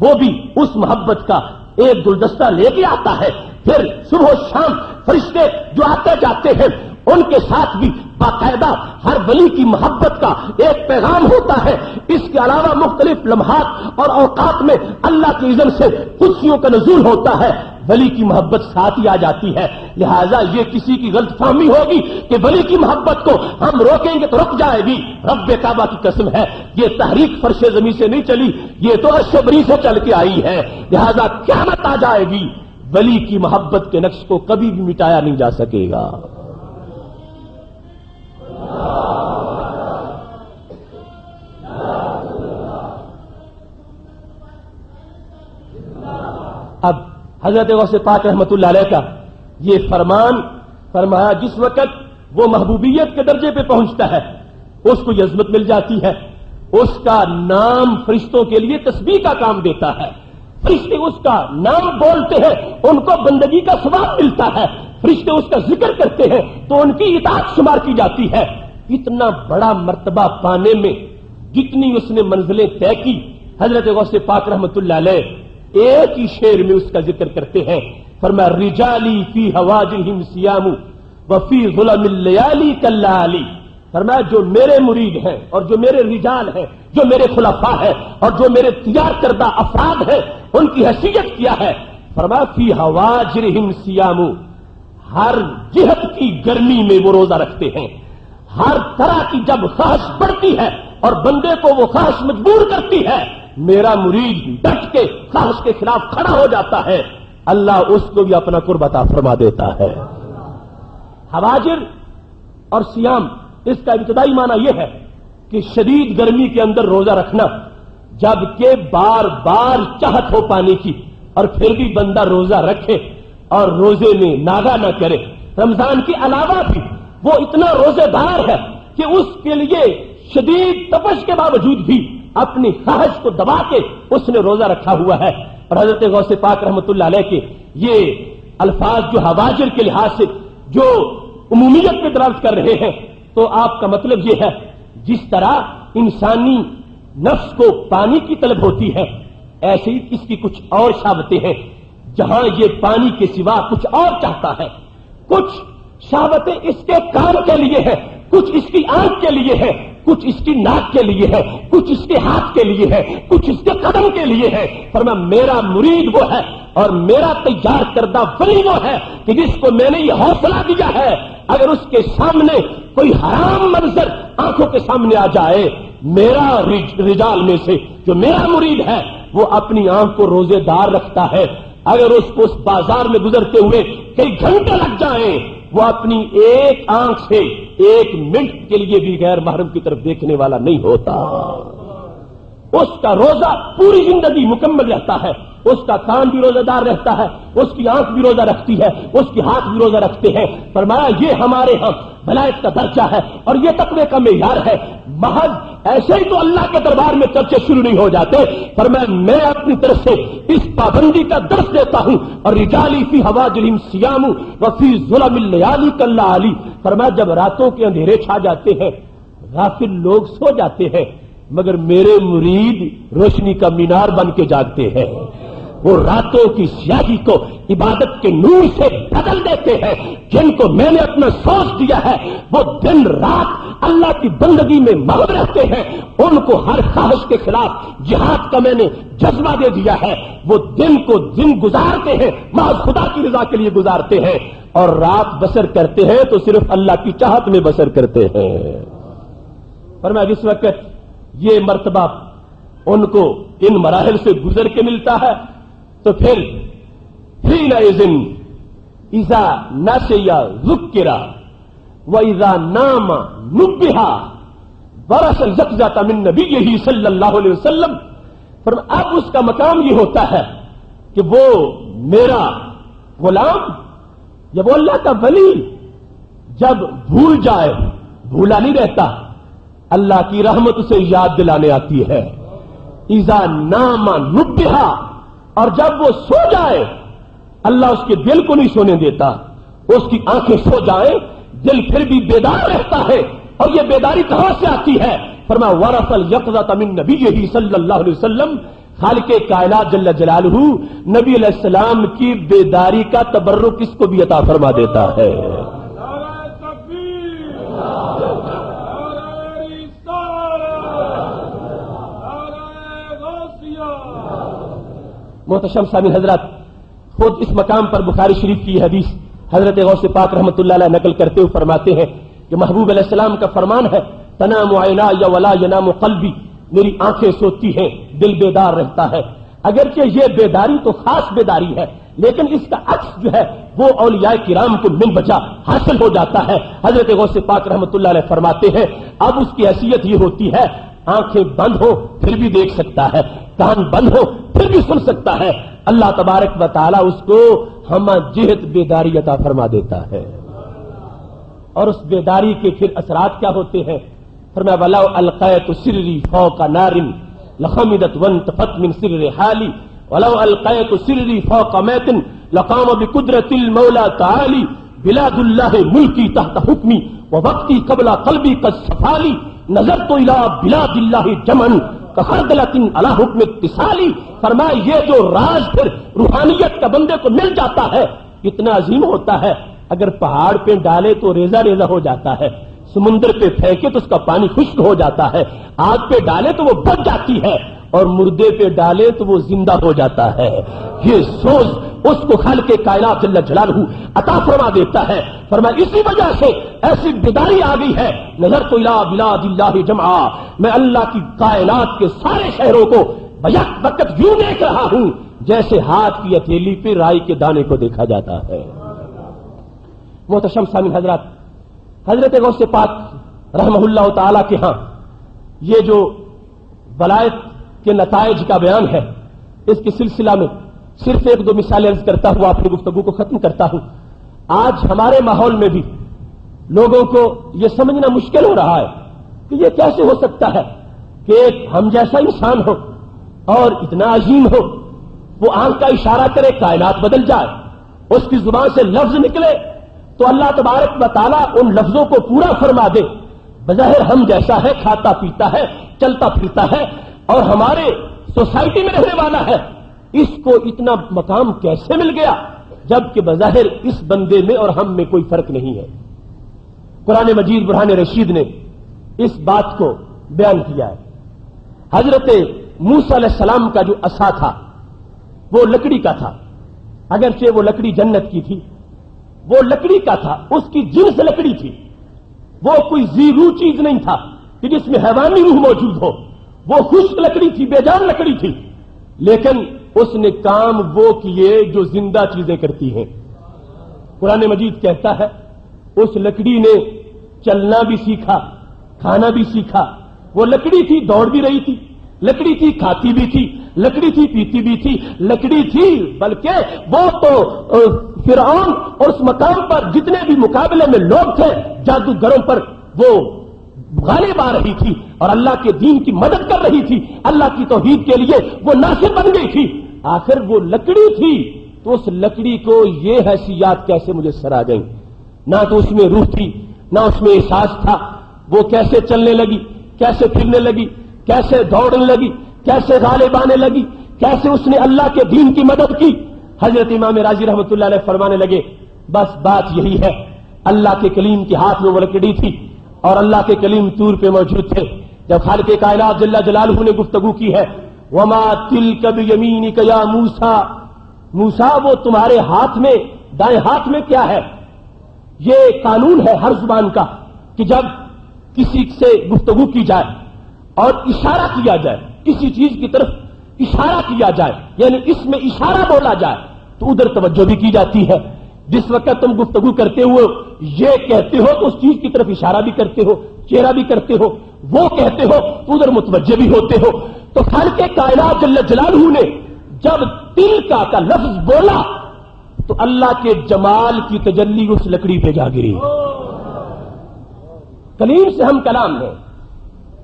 وہ بھی اس محبت کا ایک گلدستہ لے کے آتا ہے. پھر صبح و شام فرشتے جو آتے جاتے ہیں ان کے ساتھ بھی باقاعدہ ہر ولی کی محبت کا ایک پیغام ہوتا ہے. اس کے علاوہ مختلف لمحات اور اوقات میں اللہ کی اذن سے خوشیوں کا نزول ہوتا ہے. ولی کی محبت ساتھ ہی آ جاتی ہے. لہذا یہ کسی کی غلط فہمی ہوگی کہ ولی کی محبت کو ہم روکیں گے تو رک جائے گی. رب کعبہ کی قسم ہے یہ تحریک فرش زمین سے نہیں چلی, یہ تو اشبری سے چل کے آئی ہے. لہذا قیامت آ جائے گی, ولی کی محبت کے نقش کو کبھی بھی مٹایا نہیں جا سکے گا. اب حضرت غوث پاک رحمت اللہ علیہ کا یہ فرمان فرمایا, جس وقت وہ محبوبیت کے درجے پہ پہنچتا ہے اس کو یہ عظمت مل جاتی ہے, اس کا نام فرشتوں کے لیے تسبیح کا کام دیتا ہے. فرشتے اس کا نام بولتے ہیں, ان کو بندگی کا ثواب ملتا ہے. فرشتے اس کا ذکر کرتے ہیں تو ان کی اطاعت شمار کی جاتی ہے. اتنا بڑا مرتبہ پانے میں جتنی اس نے منزلیں طے کی, حضرت غوث پاک رحمت اللہ علیہ ایک ہی شعر میں اس کا ذکر کرتے ہیں. فرمایا رجالی فی حواجہم سیام وفی ظلم اللیالی کاللیالی. فرمایا جو میرے مرید ہیں اور جو میرے رجال ہیں, جو میرے خلفاء ہیں اور جو میرے تیار کردہ افراد ہیں, ان کی حیثیت کیا ہے؟ فرمایا فی حواجرہم سیام, ہر جہت کی گرمی میں وہ روزہ رکھتے ہیں. ہر طرح کی جب خواہش بڑھتی ہے اور بندے کو وہ خواہش مجبور کرتی ہے, میرا مرید ڈٹ کے خواہش کے خلاف کھڑا ہو جاتا ہے, اللہ اس کو بھی اپنا قرب عطا فرما دیتا ہے. حواجر اور سیام اس کا ابتدائی معنی یہ ہے کہ شدید گرمی کے اندر روزہ رکھنا, جبکہ بار بار چاہت ہو پانی کی اور پھر بھی بندہ روزہ رکھے اور روزے میں ناغہ نہ کرے. رمضان کے علاوہ بھی وہ اتنا روزے دار ہے کہ اس کے لیے شدید تپش کے باوجود بھی اپنی خواہش کو دبا کے اس نے روزہ رکھا ہوا ہے. اور حضرت غوث پاک رحمت اللہ علیہ کے یہ الفاظ جو حواجر کے لحاظ سے جو عمومیت میں دلالت کر رہے ہیں, تو آپ کا مطلب یہ ہے جس طرح انسانی نفس کو پانی کی طلب ہوتی ہے, ایسے ہی اس کی کچھ اور شہوتیں ہیں. جہاں یہ پانی کے سوا کچھ اور چاہتا ہے. کچھ شہوتیں اس کے کان کے لیے ہے, کچھ اس کی آنکھ کے لیے ہے, کچھ اس کی ناک کے لیے ہے, کچھ اس کے ہاتھ کے لیے ہے, کچھ اس کے قدم کے لیے ہے. فرمایا میرا مرید وہ ہے اور میرا تیار کردہ ولی وہ ہے کہ جس کو میں نے یہ حوصلہ دیا ہے, اگر اس کے سامنے کوئی حرام منظر آنکھوں کے سامنے آ جائے, میرا رجال میں سے جو میرا مرید ہے وہ اپنی آنکھ کو روزے دار رکھتا ہے. اگر اس کو اس بازار میں گزرتے ہوئے کئی گھنٹے لگ جائیں, وہ اپنی ایک آنکھ سے ایک منٹ کے لیے بھی غیر محرم کی طرف دیکھنے والا نہیں ہوتا. اس کا روزہ پوری زندگی مکمل رہتا ہے. اس کا کان بھی روزہ دار رہتا ہے, اس کی آنکھ بھی روزہ رکھتی ہے, اس کے ہاتھ بھی روزہ رکھتے ہیں. فرمایا یہ ہمارے ہاں ولایت کا درجہ ہے اور یہ تقوی کا معیار ہے. محض ایسے ہی تو اللہ کے دربار میں چرچے شروع نہیں ہو جاتے. فرمایا میں اپنی طرف سے اس پابندی کا درس دیتا ہوں. اور رجالی فی حواجرہم سیام وفی ظلم اللیالی کاللیالی. فرمایا جب راتوں کے اندھیرے چھا جاتے ہیں, غافل لوگ سو جاتے ہیں, مگر میرے مرید روشنی کا مینار بن کے جاگتے ہیں. وہ راتوں کی سیاہی کو عبادت کے نور سے بدل دیتے ہیں. جن کو میں نے اپنا سوچ دیا ہے وہ دن رات اللہ کی بندگی میں مغن رہتے ہیں. ان کو ہر خواہش کے خلاف جہاد کا میں نے جذبہ دے دیا ہے. وہ دن کو دن گزارتے ہیں, محض خدا کی رضا کے لیے گزارتے ہیں, اور رات بسر کرتے ہیں تو صرف اللہ کی چاہت میں بسر کرتے ہیں. فرمایا جس وقت یہ مرتبہ ان کو ان مراحل سے گزر کے ملتا ہے تو پھر حینئذ اذا نسي ذکر واذا نام نبہ ورث الزقزقہ من نبیہ صلی اللہ علیہ وسلم. فرمایا اب اس کا مقام یہ ہوتا ہے کہ وہ میرا غلام یا وہ اللہ کا ولی جب بھول جائے, بھولا نہیں رہتا, اللہ کی رحمت اسے یاد دلانے آتی ہے. اذا نام نبہ, اور جب وہ سو جائے اللہ اس کے دل کو نہیں سونے دیتا. اس کی آنکھیں سو جائیں, دل پھر بھی بیدار رہتا ہے. اور یہ بیداری کہاں سے آتی ہے؟ فرمایا ورث الیقظۃ من نبیہ صلی اللہ علیہ وسلم. خالق کائنات جل جلالہ نبی علیہ السلام کی بیداری کا تبرک اس کو بھی عطا فرما دیتا ہے. محتشم سامعین حضرات، خود اس مقام پر بخاری شریف کی حدیث حضرت غوث پاک رحمۃ اللہ علیہ نقل کرتے ہوئے فرماتے ہیں کہ محبوب علیہ السلام کا فرمان ہے، تنام عینای ولا ینام قلبی، میری آنکھیں سوتی ہیں دل بیدار رہتا ہے. اگرچہ یہ بیداری تو خاص بیداری ہے، لیکن اس کا عکس جو ہے وہ اولیاء کرام کو من بجا حاصل ہو جاتا ہے. حضرت غوث پاک رحمۃ اللہ علیہ فرماتے ہیں اب اس کی حیثیت یہ ہوتی ہے آنکھیں بند ہو پھر بھی دیکھ سکتا ہے، کان بند ہو پھر بھی سن سکتا ہے. اللہ تبارک و تعالی اس کو ہمہ جہت بیداری عطا فرما دیتا ہے. اور اس بیداری کے پھر اثرات کیا ہوتے ہیں؟ فرمایا ولو القیت سری فوق نار لخمدت وانتفت من سر حالی ولو القیت سری فوق میت لقام بقدرت المولا تعالی بلاد اللہ ملکی تحت حکمی ووقتی قبل قلبی قد صفالی نظرت الى بلاد اللہ جمن کخردلۃ علی حکم اتصالی. فرمایا یہ جو راز پھر روحانیت کا بندے کو مل جاتا ہے اتنا عظیم ہوتا ہے، اگر پہاڑ پہ ڈالے تو ریزہ ریزہ ہو جاتا ہے، سمندر پہ پھینکے تو اس کا پانی خشک ہو جاتا ہے، آگ پہ ڈالے تو وہ بچ جاتی ہے، اور مردے پہ ڈالے تو وہ زندہ ہو جاتا ہے. یہ سوز اس کو خالق کائنات جل جلالہ عطا فرما دیتا ہے. فرمایا اسی وجہ سے ایسی بیداری آ گئی ہے، نظرت الی بلاد اللہ جمعا، میں اللہ کی کائنات کے سارے شہروں کو بیک وقت یوں دیکھ رہا ہوں جیسے ہاتھ کی ہتھیلی پہ رائی کے دانے کو دیکھا جاتا ہے. محتشم سامعین حضرات، حضرت غوث پاک رحمہ اللہ تعالی کے ہاں یہ جو ولایت کے نتائج کا بیان ہے، اس کے سلسلہ میں صرف ایک دو مثالیں عرض کرتا ہوں، اپنی گفتگو کو ختم کرتا ہوں. آج ہمارے ماحول میں بھی لوگوں کو یہ سمجھنا مشکل ہو رہا ہے کہ یہ کیسے ہو سکتا ہے کہ ایک ہم جیسا انسان ہو اور اتنا عظیم ہو، وہ آنکھ کا اشارہ کرے کائنات بدل جائے، اس کی زبان سے لفظ نکلے تو اللہ تبارک و تعالیٰ ان لفظوں کو پورا فرما دے. بظاہر ہم جیسا ہے، کھاتا پیتا ہے، چلتا پھرتا ہے اور ہمارے سوسائٹی میں رہنے والا ہے، اس کو اتنا مقام کیسے مل گیا جبکہ بظاہر اس بندے میں اور ہم میں کوئی فرق نہیں ہے. قرآن مجید برہان رشید نے اس بات کو بیان کیا ہے. حضرت موسیٰ علیہ السلام کا جو عصا تھا وہ لکڑی کا تھا، اگرچہ وہ لکڑی جنت کی تھی، وہ لکڑی کا تھا، اس کی جنس لکڑی تھی، وہ کوئی ذی روح چیز نہیں تھا کہ جس میں حیوانی روح موجود ہو، وہ خشک لکڑی تھی، بے جان لکڑی تھی، لیکن اس نے کام وہ کیے جو زندہ چیزیں کرتی ہیں. قرآن مجید کہتا ہے اس لکڑی نے چلنا بھی سیکھا، کھانا بھی سیکھا. وہ لکڑی تھی، دوڑ بھی رہی تھی، لکڑی تھی، کھاتی بھی تھی، لکڑی تھی، پیتی بھی تھی، لکڑی تھی. بلکہ وہ تو فرعون اور اس مقام پر جتنے بھی مقابلے میں لوگ تھے جادوگروں پر وہ غالب آ رہی تھی اور اللہ کے دین کی مدد کر رہی تھی، اللہ کی توحید کے لیے وہ ناصر بن گئی تھی. آخر وہ لکڑی تھی تو اس لکڑی کو یہ حیثیات کیسے مجسر آ گئی؟ نہ تو اس میں روح تھی، نہ اس میں احساس تھا. وہ کیسے چلنے لگی، کیسے پھرنے لگی، کیسے دوڑنے لگی، کیسے غالب آنے لگی، کیسے اس نے اللہ کے دین کی مدد کی؟ حضرت امام راضی رحمۃ اللہ علیہ فرمانے لگے بس بات یہی ہے، اللہ کے کلیم کے ہاتھ میں وہ لکڑی تھی اور اللہ کے کلیم طور پہ موجود تھے. جب خالق کائنات جل جلالہ نے گفتگو کی ہے وما تلک بیمینک یا موسیٰ، موسیٰ وہ تمہارے ہاتھ میں، دائیں ہاتھ میں کیا ہے؟ یہ قانون ہے ہر زبان کا کہ جب کسی سے گفتگو کی جائے اور اشارہ کیا جائے، کسی چیز کی طرف اشارہ کیا جائے، یعنی اس میں اشارہ بولا جائے تو ادھر توجہ بھی کی جاتی ہے. جس وقت تم گفتگو کرتے ہوئے یہ کہتے ہو تو اس چیز کی طرف اشارہ بھی کرتے ہو، چہرہ بھی کرتے ہو، وہ کہتے ہو تو ادھر متوجہ بھی ہوتے ہو. تو خالق کائنات جل جلالہ نے جب تل کا لفظ بولا تو اللہ کے جمال کی تجلی اس لکڑی پہ جا گری. کلیم سے ہم کلام ہیں،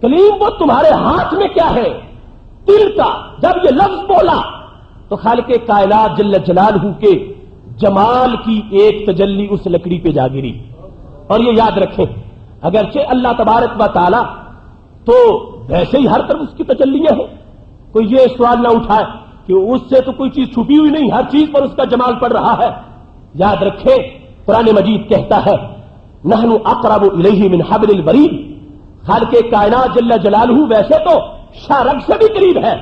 کلیم وہ تمہارے ہاتھ میں کیا ہے؟ تل کا. جب یہ لفظ بولا تو خالق کائنات جل جلالہ کے جمال کی ایک تجلی اس لکڑی پہ جا گری. اور یہ یاد رکھیں اگرچہ اللہ تبارک و تعالی تو ویسے ہی ہر طرف اس کی تجلیاں ہیں، کوئی یہ سوال نہ اٹھائے کہ اس سے تو کوئی چیز چھپی ہوئی نہیں، ہر چیز پر اس کا جمال پڑ رہا ہے۔ یاد رکھیں قرآن مجید کہتا ہے نحن اقرب الیہ من حبل الورید، خالق کائنات جل جلالہ ویسے تو شاہ رگ سے بھی قریب ہے،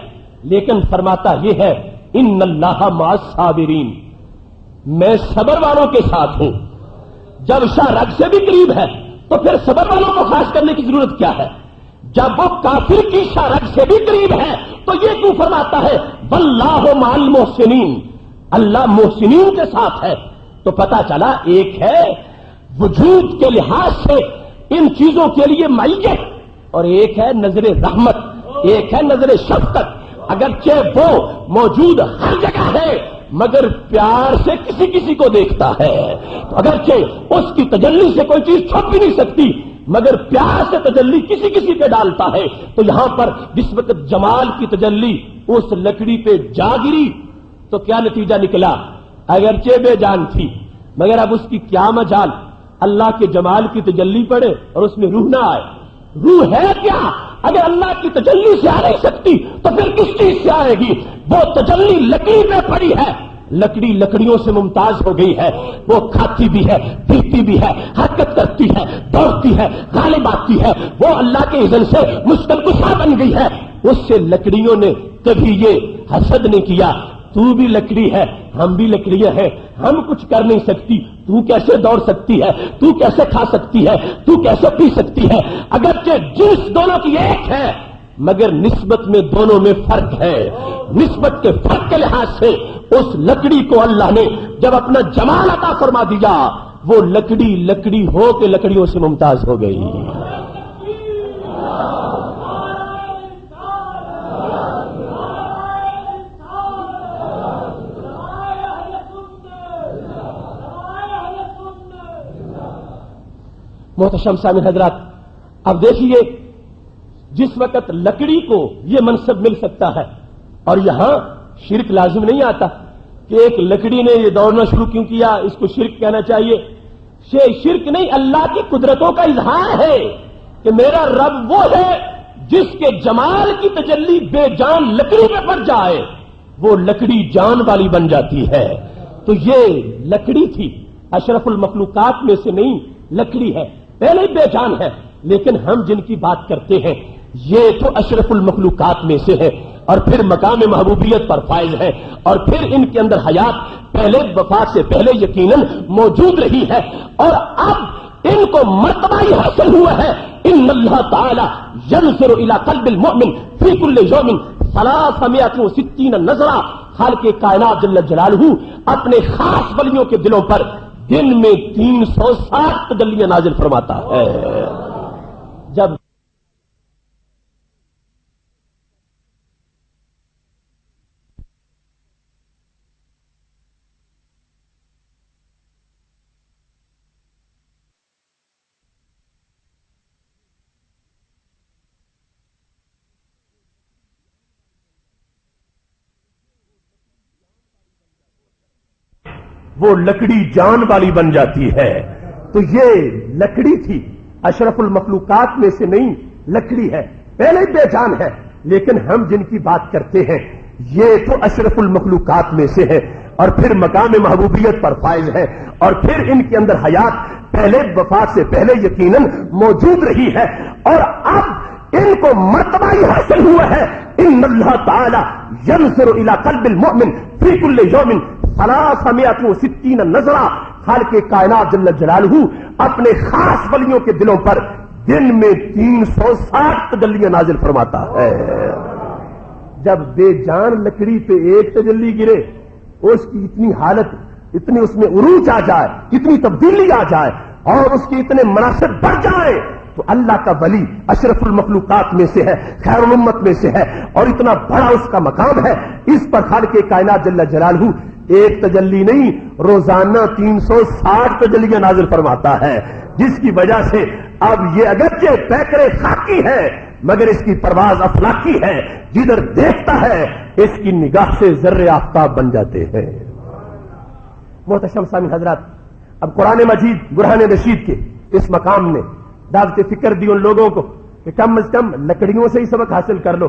لیکن فرماتا یہ ہے ان اللہ مع الصابرین، میں صبر والوں کے ساتھ ہوں۔ جب شاہ رگ سے بھی قریب ہے تو پھر صبر والوں کو خاص کرنے کی ضرورت کیا ہے؟ جب وہ کافر کی شاہ رگ سے بھی قریب ہے تو یہ کیوں فرماتا ہے واللہ مع المحسنین، اللہ محسنین کے ساتھ ہے؟ تو پتا چلا ایک ہے وجود کے لحاظ سے ان چیزوں کے لیے معیت، اور ایک ہے نظر رحمت، ایک ہے نظر شفقت۔ اگرچہ وہ موجود ہر جگہ ہے مگر پیار سے کسی کسی کو دیکھتا ہے، اگرچہ اس کی تجلی سے کوئی چیز چھپ بھی نہیں سکتی مگر پیار سے تجلی کسی کسی پہ ڈالتا ہے۔ تو یہاں پر جس وقت جمال کی تجلی اس لکڑی پہ جا گری تو کیا نتیجہ نکلا؟ اگرچہ بے جان تھی مگر اب اس کی کیا مجال، اللہ کے جمال کی تجلی پڑے اور اس میں روح نہ آئے۔ روح ہے کیا؟ اگر اللہ کی تجلی سے آ نہیں سکتی تو پھر کس چیز سے آئے گی؟ وہ تجلی لکڑی میں پڑی ہے، لکڑی لکڑیوں سے ممتاز ہو گئی ہے، وہ کھاتی بھی ہے، پیتی بھی ہے، حرکت کرتی ہے، دوڑتی ہے، غالب آتی ہے، وہ اللہ کے اذن سے مشکل کشا بن گئی ہے۔ اس سے لکڑیوں نے کبھی یہ حسد نہیں کیا تو بھی لکڑی ہے ہم بھی لکڑیاں ہیں، ہم کچھ کر نہیں سکتی، تو کیسے دوڑ سکتی ہے، تو کیسے کھا سکتی ہے، تو کیسے پی سکتی ہے۔ اگرچہ جنس دونوں کی ایک ہے مگر نسبت میں دونوں میں فرق ہے۔ نسبت کے فرق کے لحاظ سے اس لکڑی کو اللہ نے جب اپنا جمال عطا فرما دیا وہ لکڑی لکڑی ہو کے لکڑیوں سے ممتاز ہو گئی۔ محتشم سامعین حضرات، اب دیکھیے جس وقت لکڑی کو یہ منصب مل سکتا ہے اور یہاں شرک لازم نہیں آتا کہ ایک لکڑی نے یہ دوڑنا شروع کیوں کیا، اس کو شرک کہنا چاہیے؟ شرک نہیں، اللہ کی قدرتوں کا اظہار ہے کہ میرا رب وہ ہے جس کے جمال کی تجلی بے جان لکڑی میں پڑ جائے وہ لکڑی جان والی بن جاتی ہے۔ تو یہ لکڑی تھی، اشرف المخلوقات میں سے نہیں، لکڑی ہے، پہلے بے جان ہے، لیکن ہم جن کی بات کرتے ہیں یہ تو اشرف المخلوقات میں سے ہے اور پھر مقام محبوبیت پر فائز ہے، اور پھر ان کے اندر حیات پہلے وفات سے پہلے یقیناً موجود رہی ہے، اور اب ان کو مرتبہ ہی حاصل ہوا ہے۔ ان اللہ تعالی ينظر الى قلب المؤمن في كل يوم 360 نظرہ، خالق کائنات جل جلالہ اپنے خاص ولیوں کے دلوں پر دن میں 360 تجلیاں نازل فرماتا ہے۔ جب وہ لکڑی جان والی بن جاتی ہے، تو یہ لکڑی تھی، اشرف المخلوقات میں سے نہیں، لکڑی ہے، پہلے بے جان ہے، لیکن ہم جن کی بات کرتے ہیں یہ تو اشرف المخلوقات میں سے ہے اور پھر مقام محبوبیت پر فائز ہے، اور پھر ان کے اندر حیات پہلے وفات سے پہلے یقیناً موجود رہی ہے، اور اب ان کو مرتبہ ہی حاصل ہوا ہے۔ ان اللہ تعالی ينظر الى قلب المؤمن في كل يوم 360 نظرہ، خالق کائنات جل جلالہ اپنے خاص ولیوں کے دلوں پر دن میں 360 تجلیاں نازل فرماتا ہے۔ جب بے جان لکڑی پہ ایک تجلی گرے اس کی اتنی حالت، اتنی اس میں عروج آ جائے، اتنی تبدیلی آ جائے اور اس کے اتنے مناسب بڑھ جائیں تو اللہ کا ولی اشرف المخلوقات میں سے ہے، خیر الامت میں سے ہے، اور اتنا بڑا اس کا مقام ہے، اس پر خالق کائنات جل جلالہ ایک تجلی نہیں روزانہ 360 تجلیاں نازل فرماتا ہے، جس کی وجہ سے اب یہ اگرچہ پیکرے خاکی ہے مگر اس کی پرواز افلاکی ہے، جدھر دیکھتا ہے اس کی نگاہ سے ذرے آفتاب بن جاتے ہیں۔ محتشم سامعین حضرات، اب قرآن مجید برہان رشید کے اس مقام نے دعوت فکر دی ان لوگوں کو کہ کم از کم لکڑیوں سے ہی سبق حاصل کر لو،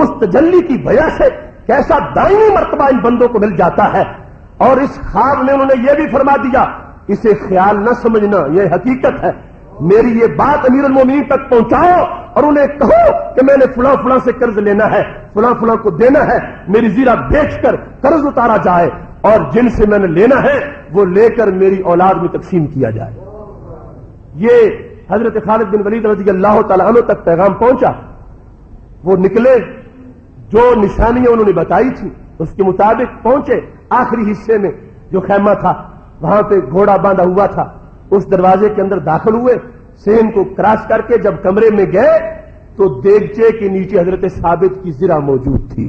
اس تجلی کی وجہ سے کیسا دائمی مرتبہ ان بندوں کو مل جاتا ہے. اور اس خواب میں انہوں نے یہ بھی فرما دیا, اسے خیال نہ سمجھنا, یہ حقیقت ہے. میری یہ بات امیر المومنین تک پہنچاؤ اور انہیں کہو کہ میں نے فلاں فلاں سے قرض لینا ہے, فلاں فلاں کو دینا ہے, میری زیرہ بیچ کر قرض اتارا جائے اور جن سے میں نے لینا ہے وہ لے کر میری اولاد میں تقسیم کیا جائے. یہ حضرت خالد بن ولید رضی اللہ تعالیٰ عنہ تک پیغام پہنچا. وہ نکلے, جو نشانیاں انہوں نے بتائی تھی اس کے مطابق پہنچے. آخری حصے میں جو خیمہ تھا وہاں پہ گھوڑا باندھا ہوا تھا, اس دروازے کے اندر داخل ہوئے. سین کو کراس کر کے جب کمرے میں گئے تو دیگچے کے نیچے حضرت ثابت کی زرہ موجود تھی.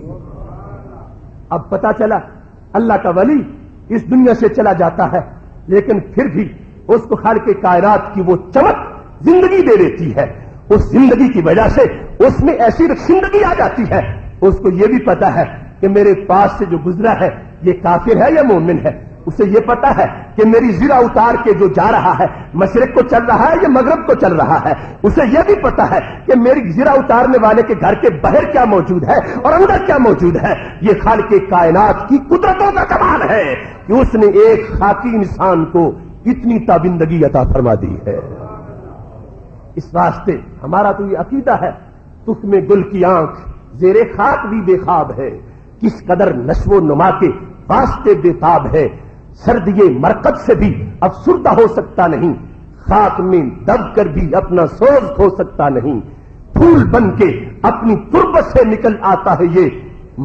اب پتا چلا اللہ کا ولی اس دنیا سے چلا جاتا ہے لیکن پھر بھی اس کو خالق کائنات کی وہ چمک زندگی دے دیتی ہے. اس زندگی کی وجہ سے اس میں ایسی زندگی آ جاتی ہے. اس کو یہ بھی پتا ہے کہ میرے پاس سے جو گزرا ہے یہ کافر ہے یا مومن ہے. اسے یہ پتا ہے کہ میری زرہ اتار کے جو جا رہا ہے مشرق کو چل رہا ہے یا مغرب کو چل رہا ہے. اسے یہ بھی پتا ہے کہ میری زرہ اتارنے والے کے گھر کے باہر کیا موجود ہے اور اندر کیا موجود ہے. یہ خالق کائنات کی قدرتوں کا کمال ہے کہ اس نے ایک خاکی انسان کو اتنی تابندگی عطا فرما دی ہے. اس واسطے ہمارا تو یہ عقیدہ ہے, تخم گل کی آنکھ زیر خاک بھی بے خواب ہے, کس قدر نشو و نما کے واسطے بے تاب ہے. سردی مرکز سے بھی افسردہ ہو سکتا نہیں, خاک میں دب کر بھی اپنا سوز کھو سکتا نہیں. پھول بن کے اپنی تربت سے نکل آتا ہے یہ,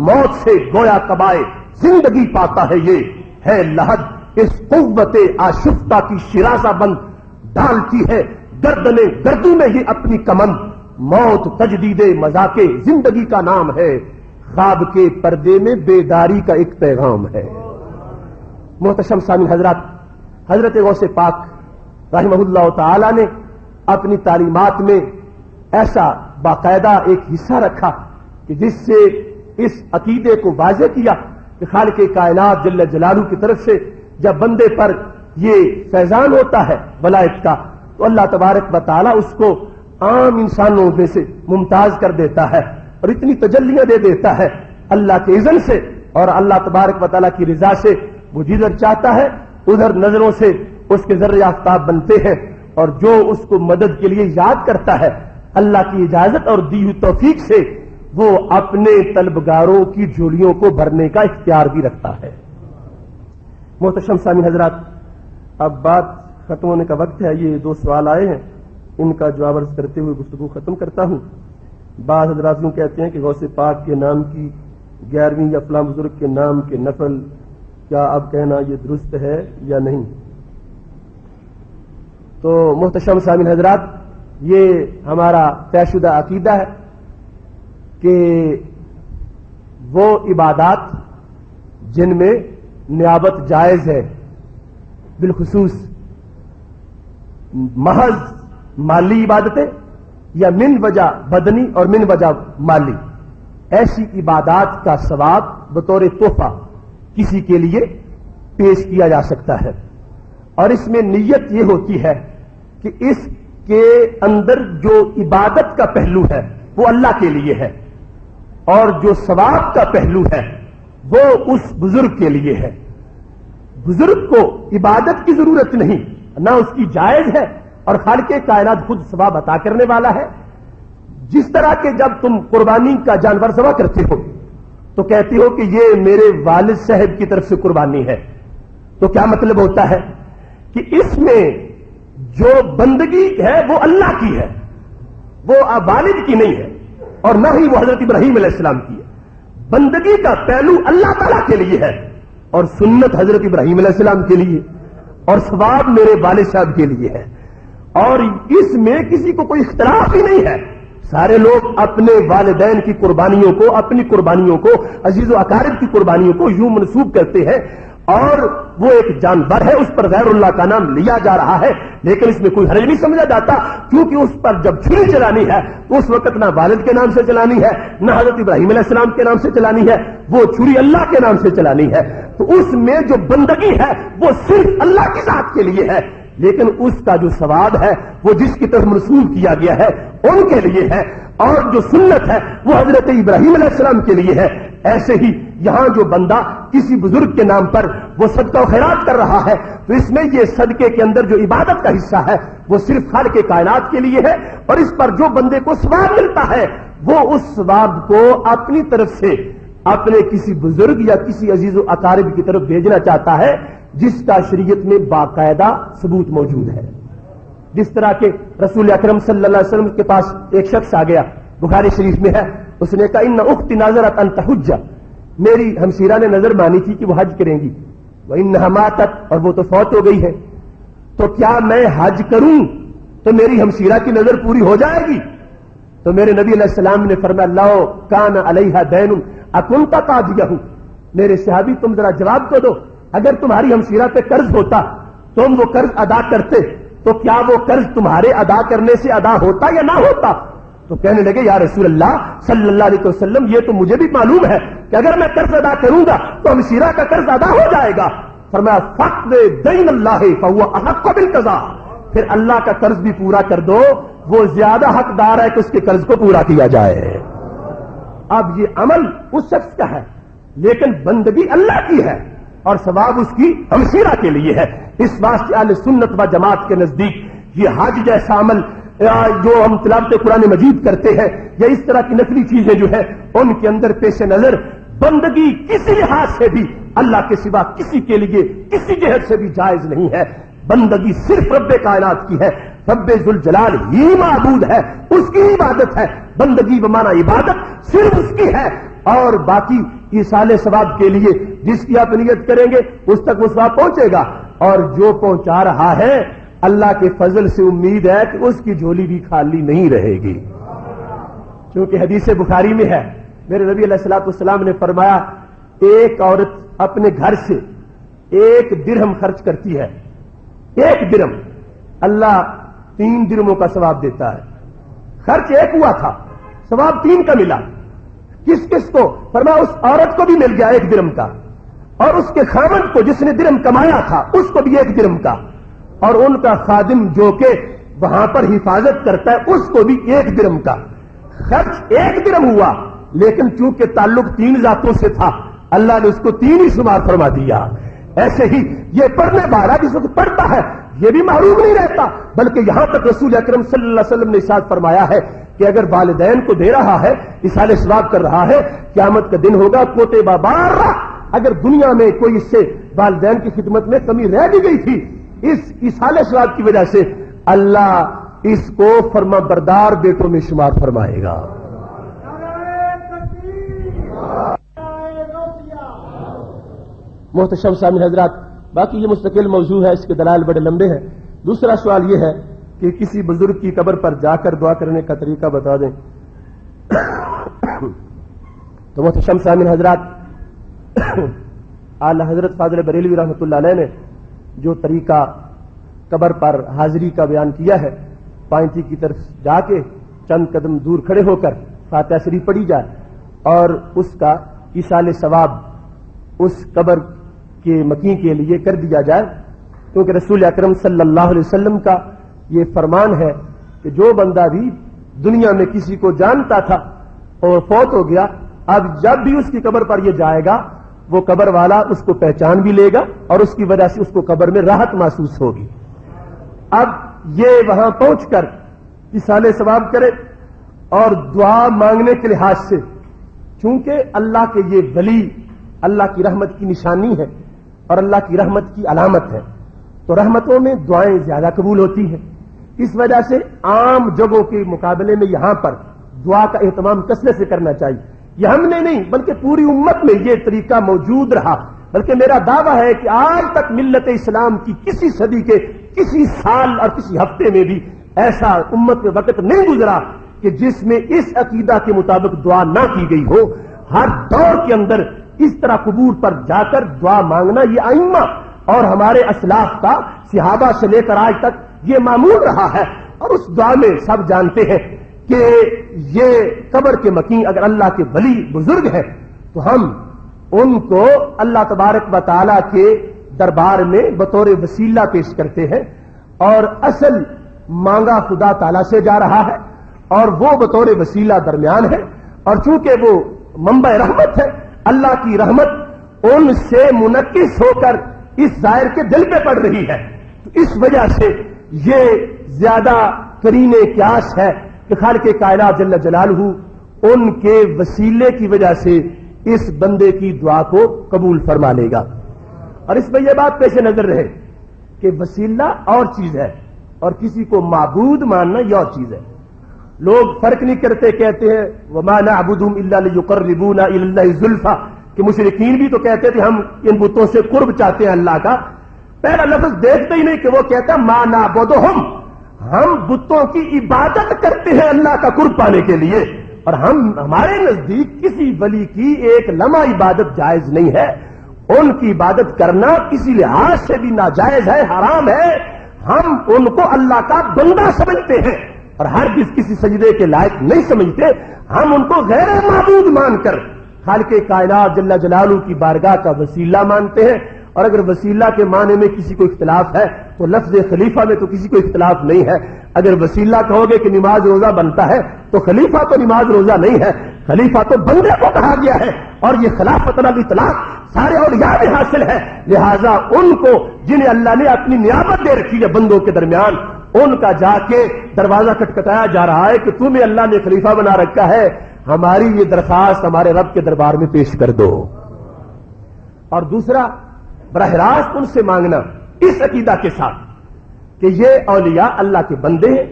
موت سے گویا کبائے زندگی پاتا ہے یہ. ہے لحد اس قوت آشفتہ کی شرازہ بند, ڈالتی ہے گردنے گردوں میں یہ اپنی کمند. موت تجدید مذاق زندگی کا نام ہے, خواب کے پردے میں بیداری کا ایک پیغام ہے. محتشم سامعین حضرات, حضرت غوث پاک رحمہ اللہ تعالی نے اپنی تعلیمات میں ایسا باقاعدہ ایک حصہ رکھا کہ جس سے اس عقیدے کو واضح کیا کہ خالق کائنات جل جلالہ کی طرف سے جب بندے پر یہ فیضان ہوتا ہے ولایت کا تو اللہ تبارک و تعالی اس کو عام انسانوں میں سے ممتاز کر دیتا ہے اور اتنی تجلیاں دے دیتا ہے اللہ کے اذن سے اور اللہ تبارک و تعالی کی رضا سے. وہ جدھر چاہتا ہے ادھر نظروں سے اس کے ذرے آفتاب بنتے ہیں, اور جو اس کو مدد کے لیے یاد کرتا ہے اللہ کی اجازت اور دی ہوئی توفیق سے وہ اپنے طلبگاروں کی جھولیوں کو بھرنے کا اختیار بھی رکھتا ہے. محتشم سامعین حضرات, اب بات ختم ہونے کا وقت ہے. یہ 2 سوال آئے ہیں, ان کا جواب عرض کرتے ہوئے گفتگو ختم کرتا ہوں. بعض حضرات یوں کہتے ہیں کہ غوث پاک کے نام کی 11ویں یا فلاں بزرگ کے نام کے نفل کیا اب کہنا یہ درست ہے یا نہیں. تو محتشم سامعین حضرات, یہ ہمارا طے شدہ عقیدہ ہے کہ وہ عبادات جن میں نیابت جائز ہے, بالخصوص محض مالی عبادتیں یا من وجہ بدنی اور من وجہ مالی, ایسی عبادات کا ثواب بطور تحفہ کسی کے لیے پیش کیا جا سکتا ہے. اور اس میں نیت یہ ہوتی ہے کہ اس کے اندر جو عبادت کا پہلو ہے وہ اللہ کے لیے ہے اور جو ثواب کا پہلو ہے وہ اس بزرگ کے لیے ہے. بزرگ کو عبادت کی ضرورت نہیں, نہ اس کی جائز ہے, اور خالق کائنات خود ثواب عطا کرنے والا ہے. جس طرح کہ جب تم قربانی کا جانور ذبح کرتے ہو تو کہتے ہو کہ یہ میرے والد صاحب کی طرف سے قربانی ہے, تو کیا مطلب ہوتا ہے کہ اس میں جو بندگی ہے وہ اللہ کی ہے, وہ والد کی نہیں ہے اور نہ ہی وہ حضرت ابراہیم علیہ السلام کی ہے. بندگی کا پہلو اللہ تعالیٰ کے لیے ہے اور سنت حضرت ابراہیم علیہ السلام کے لیے اور ثواب میرے والد صاحب کے لیے ہے. اور اس میں کسی کو کوئی اختلاف ہی نہیں ہے. سارے لوگ اپنے والدین کی قربانیوں کو, اپنی قربانیوں کو, عزیز و اقارب کی قربانیوں کو یوں منسوب کرتے ہیں اور وہ ایک جانور ہے, اس پر غیر اللہ کا نام لیا جا رہا ہے, لیکن اس میں کوئی حرج نہیں سمجھا جاتا کیونکہ اس پر جب چھری چلانی ہے تو اس وقت نہ والد کے نام سے چلانی ہے نہ حضرت ابراہیم علیہ السلام کے نام سے چلانی ہے, وہ چھری اللہ کے نام سے چلانی ہے. تو اس میں جو بندگی ہے وہ صرف اللہ کی ذات کے لیے ہے. لیکن اس کا جو ثواب ہے وہ جس کی طرف منسوب کیا گیا ہے ان کے لیے ہے، اور جو سنت ہے وہ حضرت ابراہیم علیہ السلام کے لیے ہے۔ ایسے ہی یہاں جو بندہ کسی بزرگ کے نام پر وہ صدقہ و خیرات کر رہا ہے تو اس میں یہ صدقے کے اندر جو عبادت کا حصہ ہے وہ صرف خالق کائنات کے لیے ہے، اور اس پر جو بندے کو ثواب ملتا ہے وہ اس ثواب کو اپنی طرف سے اپنے کسی بزرگ یا کسی عزیز و اقارب کی طرف بھیجنا چاہتا ہے جس کا شریعت میں باقاعدہ ثبوت موجود ہے۔ جس طرح کہ رسول اکرم صلی اللہ علیہ وسلم کے پاس ایک شخص آ گیا، بخاری شریف میں ہے، اس نے کہا ان اختی ناظرت ان تحج، میری ہمشیرہ نے نظر مانی تھی کہ وہ حج کریں گی، وانھا ماتت، اور وہ تو فوت ہو گئی ہے، تو کیا میں حج کروں تو میری ہمشیرہ کی نظر پوری ہو جائے گی؟ تو میرے نبی علیہ السلام نے فرمایا لو کان علیہا دین اکنت قاضیہ، میرے صحابی تم ذرا جواب تو دو، اگر تمہاری ہمشیرہ پہ قرض ہوتا تم وہ قرض ادا کرتے تو کیا وہ قرض تمہارے ادا کرنے سے ادا ہوتا یا نہ ہوتا؟ تو کہنے لگے یا رسول اللہ صلی اللہ علیہ وسلم یہ تو مجھے بھی معلوم ہے کہ اگر میں قرض ادا کروں گا تو ہمشیرہ کا قرض ادا ہو جائے گا۔ فرمایا فقد دین اللہ فہو احق بالقضاء، پھر اللہ کا قرض بھی پورا کر دو، وہ زیادہ حقدار ہے کہ اس کے قرض کو پورا کیا جائے۔ اب یہ عمل اس شخص کا ہے لیکن بندگی اللہ کی ہے اور ثواب اس کی ہمشیرہ کے لیے ہے۔ اس واسطے اہل سنت و جماعت کے نزدیک یہ حج جیسا عمل جو ہم تلاوت قرآن مجید کرتے ہیں یا اس طرح کی نفلی چیزیں جو ہے ان کے اندر پیش نظر بندگی کسی لحاظ سے بھی اللہ کے سوا کسی کے لیے کسی جہت سے بھی جائز نہیں ہے۔ بندگی صرف رب کائنات کی ہے، رب ذوالجلال ہی معبود ہے، اس کی عبادت ہے۔ بندگی بمعنی عبادت صرف اس کی ہے، اور باقی ایصال ثواب کے لیے جس کی آپ نیت کریں گے اس تک وہ ثواب پہنچے گا، اور جو پہنچا رہا ہے اللہ کے فضل سے امید ہے کہ اس کی جھولی بھی خالی نہیں رہے گی، کیونکہ حدیث بخاری میں ہے میرے نبی علیہ الصلوۃ والسلام نے فرمایا ایک عورت اپنے گھر سے 1 درہم خرچ کرتی ہے، 1 درہم، اللہ 3 درہموں کا ثواب دیتا ہے۔ خرچ 1 ہوا تھا، ثواب 3 کا ملا۔ کس کس کو؟ فرمایا اس عورت کو بھی مل گیا 1 درہم کا، اور اس کے خامند کو جس نے درہم کمایا تھا اس کو بھی 1 درہم کا، اور ان کا خادم جو کہ وہاں پر حفاظت کرتا ہے اس کو بھی 1 درہم کا۔ خرچ 1 درہم ہوا، لیکن چونکہ تعلق 3 ذاتوں سے تھا اللہ نے اس کو 3 ہی شمار فرما دیا۔ ایسے ہی یہ پڑھنے والا جس وقت پڑھتا ہے یہ بھی محروم نہیں رہتا، بلکہ یہاں تک رسول اکرم صلی اللہ علیہ وسلم نے ارشاد فرمایا ہے کہ اگر والدین کو دے رہا ہے ایصال ثواب کر رہا ہے، قیامت کا دن ہوگا کوتب بارہ، اگر دنیا میں کوئی اس سے والدین کی خدمت میں کمی رہ بھی گئی تھی اس ایصال ثواب کی وجہ سے اللہ اس کو فرما بردار بیٹوں میں شمار فرمائے گا۔ محتشم سامعین حضرات، باقی یہ مستقل موضوع ہے، اس کے دلائل بڑے لمبے ہیں۔ دوسرا سوال یہ ہے کہ کسی بزرگ کی قبر پر جا کر دعا کرنے کا طریقہ بتا دیں۔ تو محتشم سامعین حضرات، اعلی حضرت فاضل بریلوی رحمۃ اللہ علیہ نے جو طریقہ قبر پر حاضری کا بیان کیا ہے، پائنتی کی طرف جا کے چند قدم دور کھڑے ہو کر فاتحہ شریف پڑھی جائے اور اس کا ایصال ثواب اس قبر کے مکین کے لیے کر دیا جائے، کیونکہ رسول اکرم صلی اللہ علیہ وسلم کا یہ فرمان ہے کہ جو بندہ بھی دنیا میں کسی کو جانتا تھا اور فوت ہو گیا، اب جب بھی اس کی قبر پر یہ جائے گا وہ قبر والا اس کو پہچان بھی لے گا اور اس کی وجہ سے اس کو قبر میں راحت محسوس ہوگی۔ اب یہ وہاں پہنچ کر ایصال ثواب کرے اور دعا مانگنے کے لحاظ سے، چونکہ اللہ کے یہ ولی اللہ کی رحمت کی نشانی ہے اور اللہ کی رحمت کی علامت ہے، تو رحمتوں میں دعائیں زیادہ قبول ہوتی ہیں، اس وجہ سے عام جگہوں کے مقابلے میں یہاں پر دعا کا اہتمام کثرت سے کرنا چاہیے۔ یہ ہم نے نہیں بلکہ پوری امت میں یہ طریقہ موجود رہا، بلکہ میرا دعویٰ ہے کہ آج تک ملت اسلام کی کسی صدی کے کسی سال اور کسی ہفتے میں بھی ایسا امت میں وقت نہیں گزرا کہ جس میں اس عقیدہ کے مطابق دعا نہ کی گئی ہو۔ ہر دور کے اندر اس طرح قبور پر جا کر دعا مانگنا یہ ائمہ اور ہمارے اسلاف کا صحابہ سے لے کر آج تک یہ معمول رہا ہے، اور اس دعا میں سب جانتے ہیں کہ یہ قبر کے مکین اگر اللہ کے ولی بزرگ ہیں تو ہم ان کو اللہ تبارک و تعالی کے دربار میں بطور وسیلہ پیش کرتے ہیں، اور اصل مانگا خدا تعالی سے جا رہا ہے اور وہ بطور وسیلہ درمیان ہے، اور چونکہ وہ منبع رحمت ہے، اللہ کی رحمت ان سے منعکس ہو کر اس زائر کے دل پہ پڑ رہی ہے، تو اس وجہ سے یہ زیادہ قرین قیاس ہے کہ خالق کائنات جل جلالہ ان کے وسیلے کی وجہ سے اس بندے کی دعا کو قبول فرما لے گا۔ اور اس میں یہ بات پیش نظر رہے کہ وسیلہ اور چیز ہے اور کسی کو معبود ماننا یہ اور چیز ہے۔ لوگ فرق نہیں کرتے، کہتے ہیں وَمَا نَعْبُدُهُمْ إِلَّا لِيُقَرِّبُونَا إِلَى اللَّهِ زُلْفَىٰ، کہ مشرکین بھی تو کہتے تھے ہم ان بتوں سے قرب چاہتے ہیں اللہ کا۔ پہلا لفظ دیکھتے ہی نہیں کہ وہ کہتا ہے مَا نَعْبُدُهُمْ، ہم بتوں کی عبادت کرتے ہیں اللہ کا قرب پانے کے لیے، اور ہمارے نزدیک کسی ولی کی ایک لمحہ عبادت جائز نہیں ہے، ان کی عبادت کرنا کسی لحاظ سے بھی ناجائز ہے، حرام ہے۔ ہم ان کو اللہ کا بندہ سمجھتے ہیں اور ہرگز کسی سجدے کے لائق نہیں سمجھتے، ہم ان کو غیر معبود مان کر خالق کائنات جل جلالہ کی بارگاہ کا وسیلہ مانتے ہیں۔ اور اگر وسیلہ کے معنی میں کسی کو اختلاف ہے تو لفظ خلیفہ میں تو کسی کو اختلاف نہیں ہے۔ اگر وسیلہ کہو گے کہ نماز روزہ بنتا ہے تو خلیفہ تو نماز روزہ نہیں ہے، خلیفہ تو بندے کو کہا گیا ہے، اور یہ خلافت علی الاطلاق سارے اولیاء میں حاصل ہے۔ لہذا ان کو جنہیں اللہ نے اپنی نیابت دے رکھی ہے بندوں کے درمیان، ان کا جا کے دروازہ کٹکھٹایا جا رہا ہے کہ تمہیں اللہ نے خلیفہ بنا رکھا ہے، ہماری یہ درخواست ہمارے رب کے دربار میں پیش کر دو۔ اور دوسرا، براہ راست ان سے مانگنا اس عقیدہ کے ساتھ کہ یہ اولیاء اللہ کے بندے ہیں،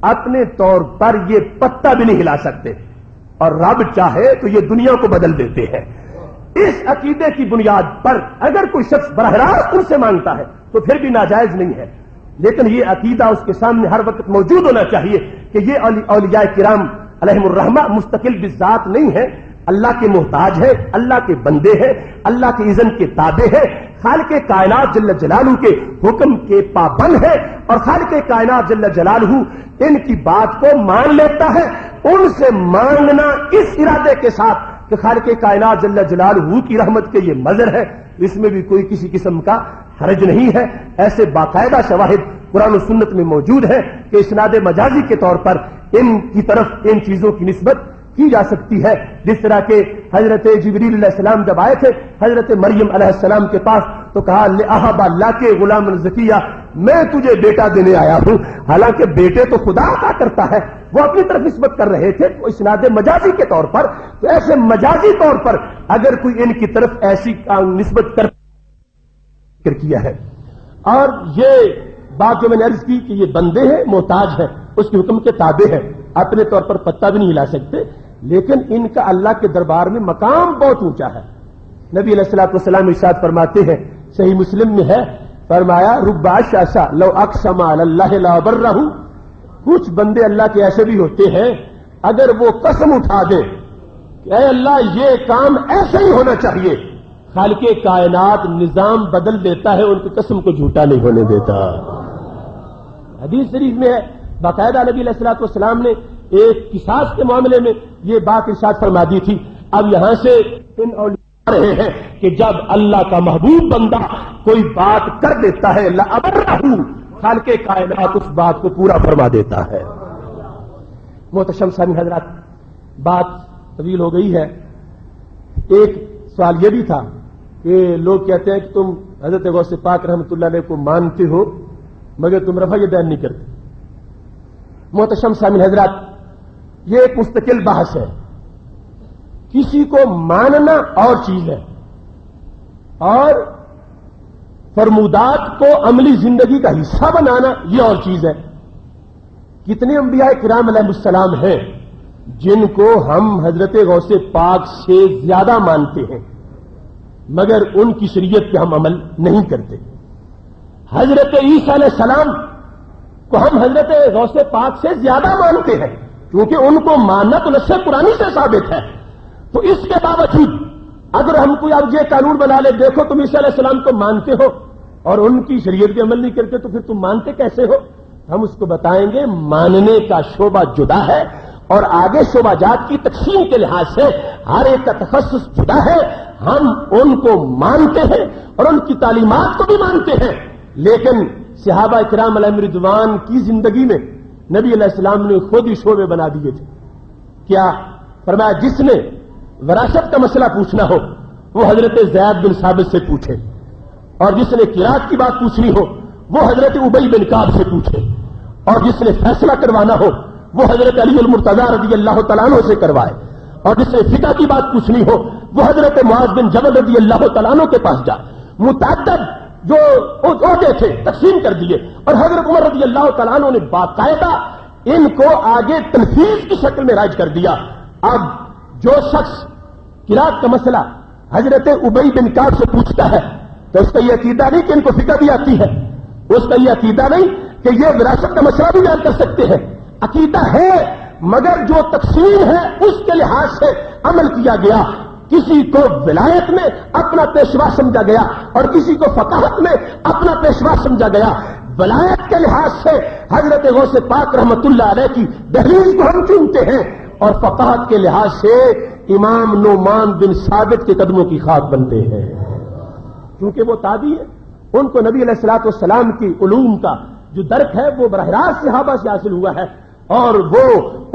اپنے طور پر یہ پتہ بھی نہیں ہلا سکتے، اور رب چاہے تو یہ دنیا کو بدل دیتے ہیں۔ اس عقیدے کی بنیاد پر اگر کوئی شخص براہ راست ان سے مانگتا ہے تو پھر بھی ناجائز نہیں ہے، لیکن یہ عقیدہ اس کے سامنے ہر وقت موجود ہونا چاہیے کہ یہ اولیاء کرام علیہم الرحمہ مستقل بذات نہیں ہے، اللہ کے محتاج ہے، اللہ کے بندے ہیں، اللہ کے اذن کے تابع ہے، خالق کائنات جل جلالہ کے حکم کے پابند ہے، اور خالق کائنات جل جلالہ ان کی بات کو مان لیتا ہے۔ ان سے مانگنا اس ارادے کے ساتھ کہ خالق کائنات جل جلالہ کی رحمت کے یہ مظہر ہے، اس میں بھی کوئی کسی قسم کا حرج نہیں ہے۔ ایسے باقاعدہ شواہد قرآن و سنت میں موجود ہے کہ اسناد مجازی کے طور پر ان کی طرف ان چیزوں کی نسبت کی جا سکتی ہے، جس طرح کہ حضرت جبریل علیہ السلام جب آئے تھے حضرت مریم علیہ السلام کے پاس تو کہا لِأَهَبَ لَكَ غُلَامًا زَكِيًّا، میں تجھے بیٹا دینے آیا ہوں، حالانکہ بیٹے تو خدا عطا کرتا ہے، وہ اپنی طرف نسبت کر رہے تھے تو اسناد مجازی کے طور پر۔ تو ایسے مجازی طور پر اگر کوئی ان کی طرف ایسی نسبت کر کیا ہے، اور یہ بات جو میں نے عرض کی کہ یہ بندے ہیں، محتاج ہیں، اس کے حکم کے تابع ہیں، اپنے طور پر پتہ بھی نہیں ہلا سکتے، لیکن ان کا اللہ کے دربار میں مقام بہت اونچا ہے۔ نبی علیہ الصلوۃ والسلام ارشاد فرماتے ہیں، صحیح مسلم میں ہے، فرمایا رب عشاشا لو اقسم علی اللہ لابرہ، کچھ بندے اللہ کے ایسے بھی ہوتے ہیں اگر وہ قسم اٹھا دے کہ اے اللہ یہ کام ایسے ہی ہونا چاہیے، خالق کائنات نظام بدل دیتا ہے، ان کی قسم کو جھوٹا نہیں ہونے دیتا۔ حدیث شریف میں ہے، باقاعدہ نبی علیہ الصلوۃ والسلام نے ایک قصاص کے معاملے میں یہ بات ارشاد فرما دی تھی۔ اب یہاں سے ان اولیاء رہے ہیں کہ جب اللہ کا محبوب بندہ کوئی بات کر دیتا ہے لأبرہ، خالق کائنات اس بات کو پورا فرما دیتا ہے۔ محتشم سامعین حضرات، بات طویل ہو گئی ہے۔ ایک سوال یہ بھی تھا کہ لوگ کہتے ہیں کہ تم حضرت غوث پاک رحمۃ اللہ علیہ کو مانتے ہو مگر تم رفع یدین نہیں کرتے۔ محتشم سامعین حضرات، یہ ایک مستقل بحث ہے۔ کسی کو ماننا اور چیز ہے اور فرمودات کو عملی زندگی کا حصہ بنانا یہ اور چیز ہے۔ کتنے انبیاء کرام علیہ السلام ہیں جن کو ہم حضرت غوث پاک سے زیادہ مانتے ہیں مگر ان کی شریعت پہ ہم عمل نہیں کرتے۔ حضرت عیسیٰ علیہ السلام کو ہم حضرت غوث پاک سے زیادہ مانتے ہیں کیونکہ ان کو ماننا تو نص قرآنی سے ثابت ہے۔ تو اس کے باوجود اگر ہم کوئی اب یہ قانون بنا لے، دیکھو تم عیسیٰ علیہ السلام کو مانتے ہو اور ان کی شریعت پہ عمل نہیں کرتے تو پھر تم مانتے کیسے ہو؟ ہم اس کو بتائیں گے ماننے کا شعبہ جدا ہے اور آگے شعبہ جات کی تقسیم کے لحاظ سے ہر ایک کا تخصص جدا ہے۔ ہم ان کو مانتے ہیں اور ان کی تعلیمات کو بھی مانتے ہیں، لیکن صحابہ کرام علیہم رضوان کی زندگی میں نبی علیہ السلام نے خود ہی شعبے بنا دیے تھے. کیا فرمایا جس نے وراثت کا مسئلہ پوچھنا ہو وہ حضرت زید بن ثابت سے پوچھے, اور جس نے قرات کی بات پوچھنی ہو وہ حضرت ابی بن کعب سے پوچھے, اور جس نے فیصلہ کروانا ہو وہ حضرت علی المرتضی رضی اللہ تعالیٰ عنہ سے کروائے, اور جس نے فقہ کی بات پوچھنی ہو وہ حضرت معاذ بن جبل رضی اللہ تعالیٰ عنہ کے پاس جائے. متعدد جو عہدے تھے تقسیم کر دیے, اور حضرت عمر رضی اللہ تعالیٰ عنہ نے باقاعدہ ان کو آگے تنفیذ کی شکل میں رائج کر دیا. اب جو شخص قرات کا مسئلہ حضرت ابی بن کعب سے پوچھتا ہے تو اس کا یہ عقیدہ نہیں کہ ان کو فقہ بھی آتی ہے, اس کا یہ عقیدہ نہیں کہ یہ وراثت کا مسئلہ بھی بیان کر سکتے ہیں. عقیدہ ہے مگر جو تقسیم ہے اس کے لحاظ سے عمل کیا گیا. کسی کو ولایت میں اپنا پیشوا سمجھا گیا اور کسی کو فقاہت میں اپنا پیشوا سمجھا گیا. ولایت کے لحاظ سے حضرت غوث پاک رحمت اللہ علیہ کی دہلیز کو ہم چنتے ہیں, اور فقاہت کے لحاظ سے امام نعمان بن ثابت کے قدموں کی خاک بنتے ہیں, کیونکہ وہ تابعی ہے. ان کو نبی علیہ الصلوۃ والسلام کی علوم کا جو درک ہے وہ براہ راست صحابہ سے حاصل ہوا ہے, اور وہ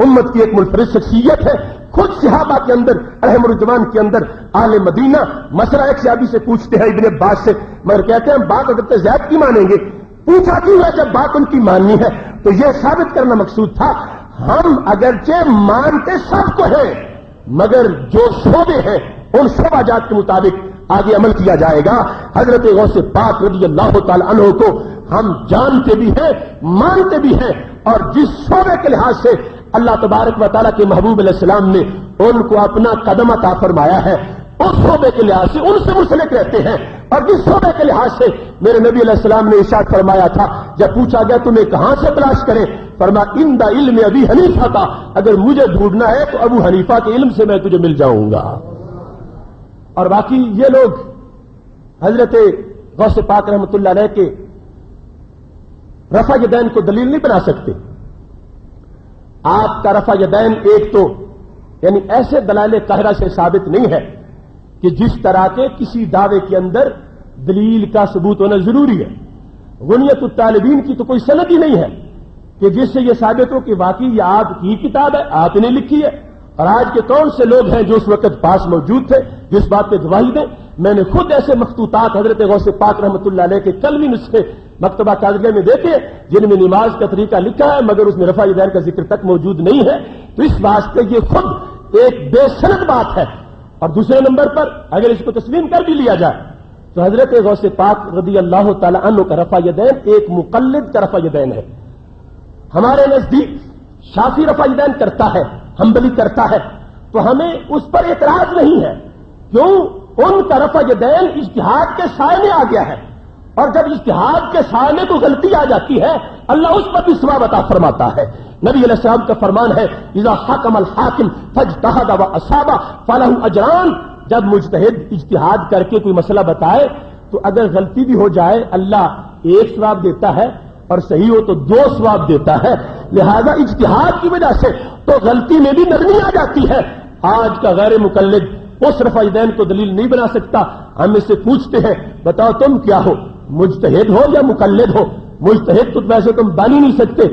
امت کی ایک منفرد شخصیت ہے. خود صحابہ کے اندر علیہم الرضوان کے اندر آل مدینہ مسئلہ ایک صحابی سے پوچھتے ہیں ابن عباس سے, مگر کہتے ہیں بات حضرت زید کی مانیں گے. پوچھا کیوں ہے جب بات ان کی ماننی ہے؟ تو یہ ثابت کرنا مقصود تھا ہم اگرچہ مانتے سب کو ہیں مگر جو شعبے ہیں ان شعبہ جات کے مطابق آگے عمل کیا جائے گا. حضرت غوث پاک رضی اللہ تعالی عنہ کو ہم جانتے بھی ہیں مانتے بھی ہیں, اور جس شعبے کے لحاظ سے اللہ تبارک و تعالیٰ کے محبوب علیہ السلام نے ان کو اپنا قدم عطا فرمایا ہے اس شعبے کے لحاظ سے ان سے منسلک رہتے ہیں. اور جس شعبے کے لحاظ سے میرے نبی علیہ السلام نے ارشاد فرمایا تھا جب پوچھا گیا تمہیں کہاں سے تلاش کریں, فرمایا عند علم ابی حنیفہ کا, اگر مجھے ڈھونڈنا ہے تو ابو حنیفہ کے علم سے میں تجھے مل جاؤں گا. اور باقی یہ لوگ حضرت غوث پاک رحمت اللہ علیہ کے رفع یدین کو دلیل نہیں بنا سکتے. آپ کا رفع یدین ایک تو یعنی ایسے دلائل قاہرہ سے ثابت نہیں ہے کہ جس طرح کے کسی دعوے کے اندر دلیل کا ثبوت ہونا ضروری ہے. غنیت الطالبین کی تو کوئی سند ہی نہیں ہے کہ جس سے یہ ثابت ہو کہ واقعی یہ آپ کی کتاب ہے, آپ نے لکھی ہے. اور آج کے کون سے لوگ ہیں جو اس وقت پاس موجود تھے جس بات پہ گواہی دیں؟ میں نے خود ایسے مخطوطات حضرت غوث پاک رحمت اللہ علیہ کے قلمی نسخے مکتبہ قادریہ میں دیکھے جن میں نماز کا طریقہ لکھا ہے مگر اس میں رفع یدین کا ذکر تک موجود نہیں ہے. تو اس واسطے یہ خود ایک بے سند بات ہے. اور دوسرے نمبر پر اگر اس کو تسلیم کر بھی لیا جائے تو حضرت غوث پاک رضی اللہ تعالی عنہ کا رفع یدین ایک مقلد کا رفع یدین ہے. ہمارے نزدیک شافعی رفع یدین کرتا ہے, حنبلی کرتا ہے, تو ہمیں اس پر اعتراض نہیں ہے. کیوں؟ ان کا رفع یدین اجتہاد کے سائے میں آ گیا ہے, اور جب اجتہاد کے سائے میں کوئی غلطی آ جاتی ہے اللہ اس پر بھی ثواب عطا فرماتا ہے. نبی علیہ السلام کا فرمان ہے اذا حکم الحاکم فاجتہد واصاب فلہ اجران. جب مجتہد اجتہاد کر کے کوئی مسئلہ بتائے تو اگر غلطی بھی ہو جائے اللہ ایک ثواب دیتا ہے اور صحیح ہو تو 2 ثواب دیتا ہے. لہذا اجتہاد کی وجہ سے تو غلطی میں بھی نرمی آ جاتی ہے. آج کا غیر مقلد اس رفع یدین کو دلیل نہیں بنا سکتا. ہم اس سے پوچھتے ہیں بتاؤ تم کیا ہو, مجتہد ہو یا مقلد ہو؟ مجتہد تو ویسے تم بن ہی نہیں سکتے.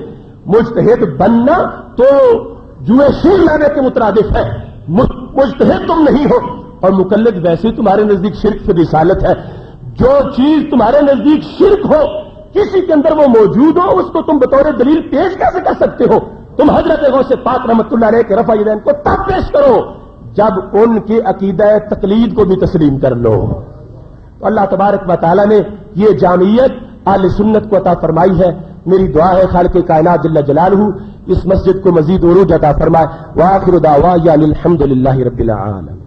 مجتہد بننا تو جوئے شیر لانے کے مترادف ہے. مجتہد تم نہیں ہو, اور مقلد ویسے تمہارے نزدیک شرک سے رسالت ہے. جو چیز تمہارے نزدیک شرک ہو کسی کے اندر وہ موجود ہو اس کو تم بطور دلیل پیش کیسے کر سکتے ہو؟ تم حضرت غوث پاک رحمت اللہ علیہ کے رفع یدین کو تب پیش کرو جب ان کے عقیدہ تقلید کو بھی تسلیم کر لو. تو اللہ تبارک و تعالی نے یہ جامعیت اہل سنت کو عطا فرمائی ہے. میری دعا ہے خالق کائنات جل جلالہ اس مسجد کو مزید عروج عطا فرمائے. وآخر دعوانا الحمد للہ رب العالمین.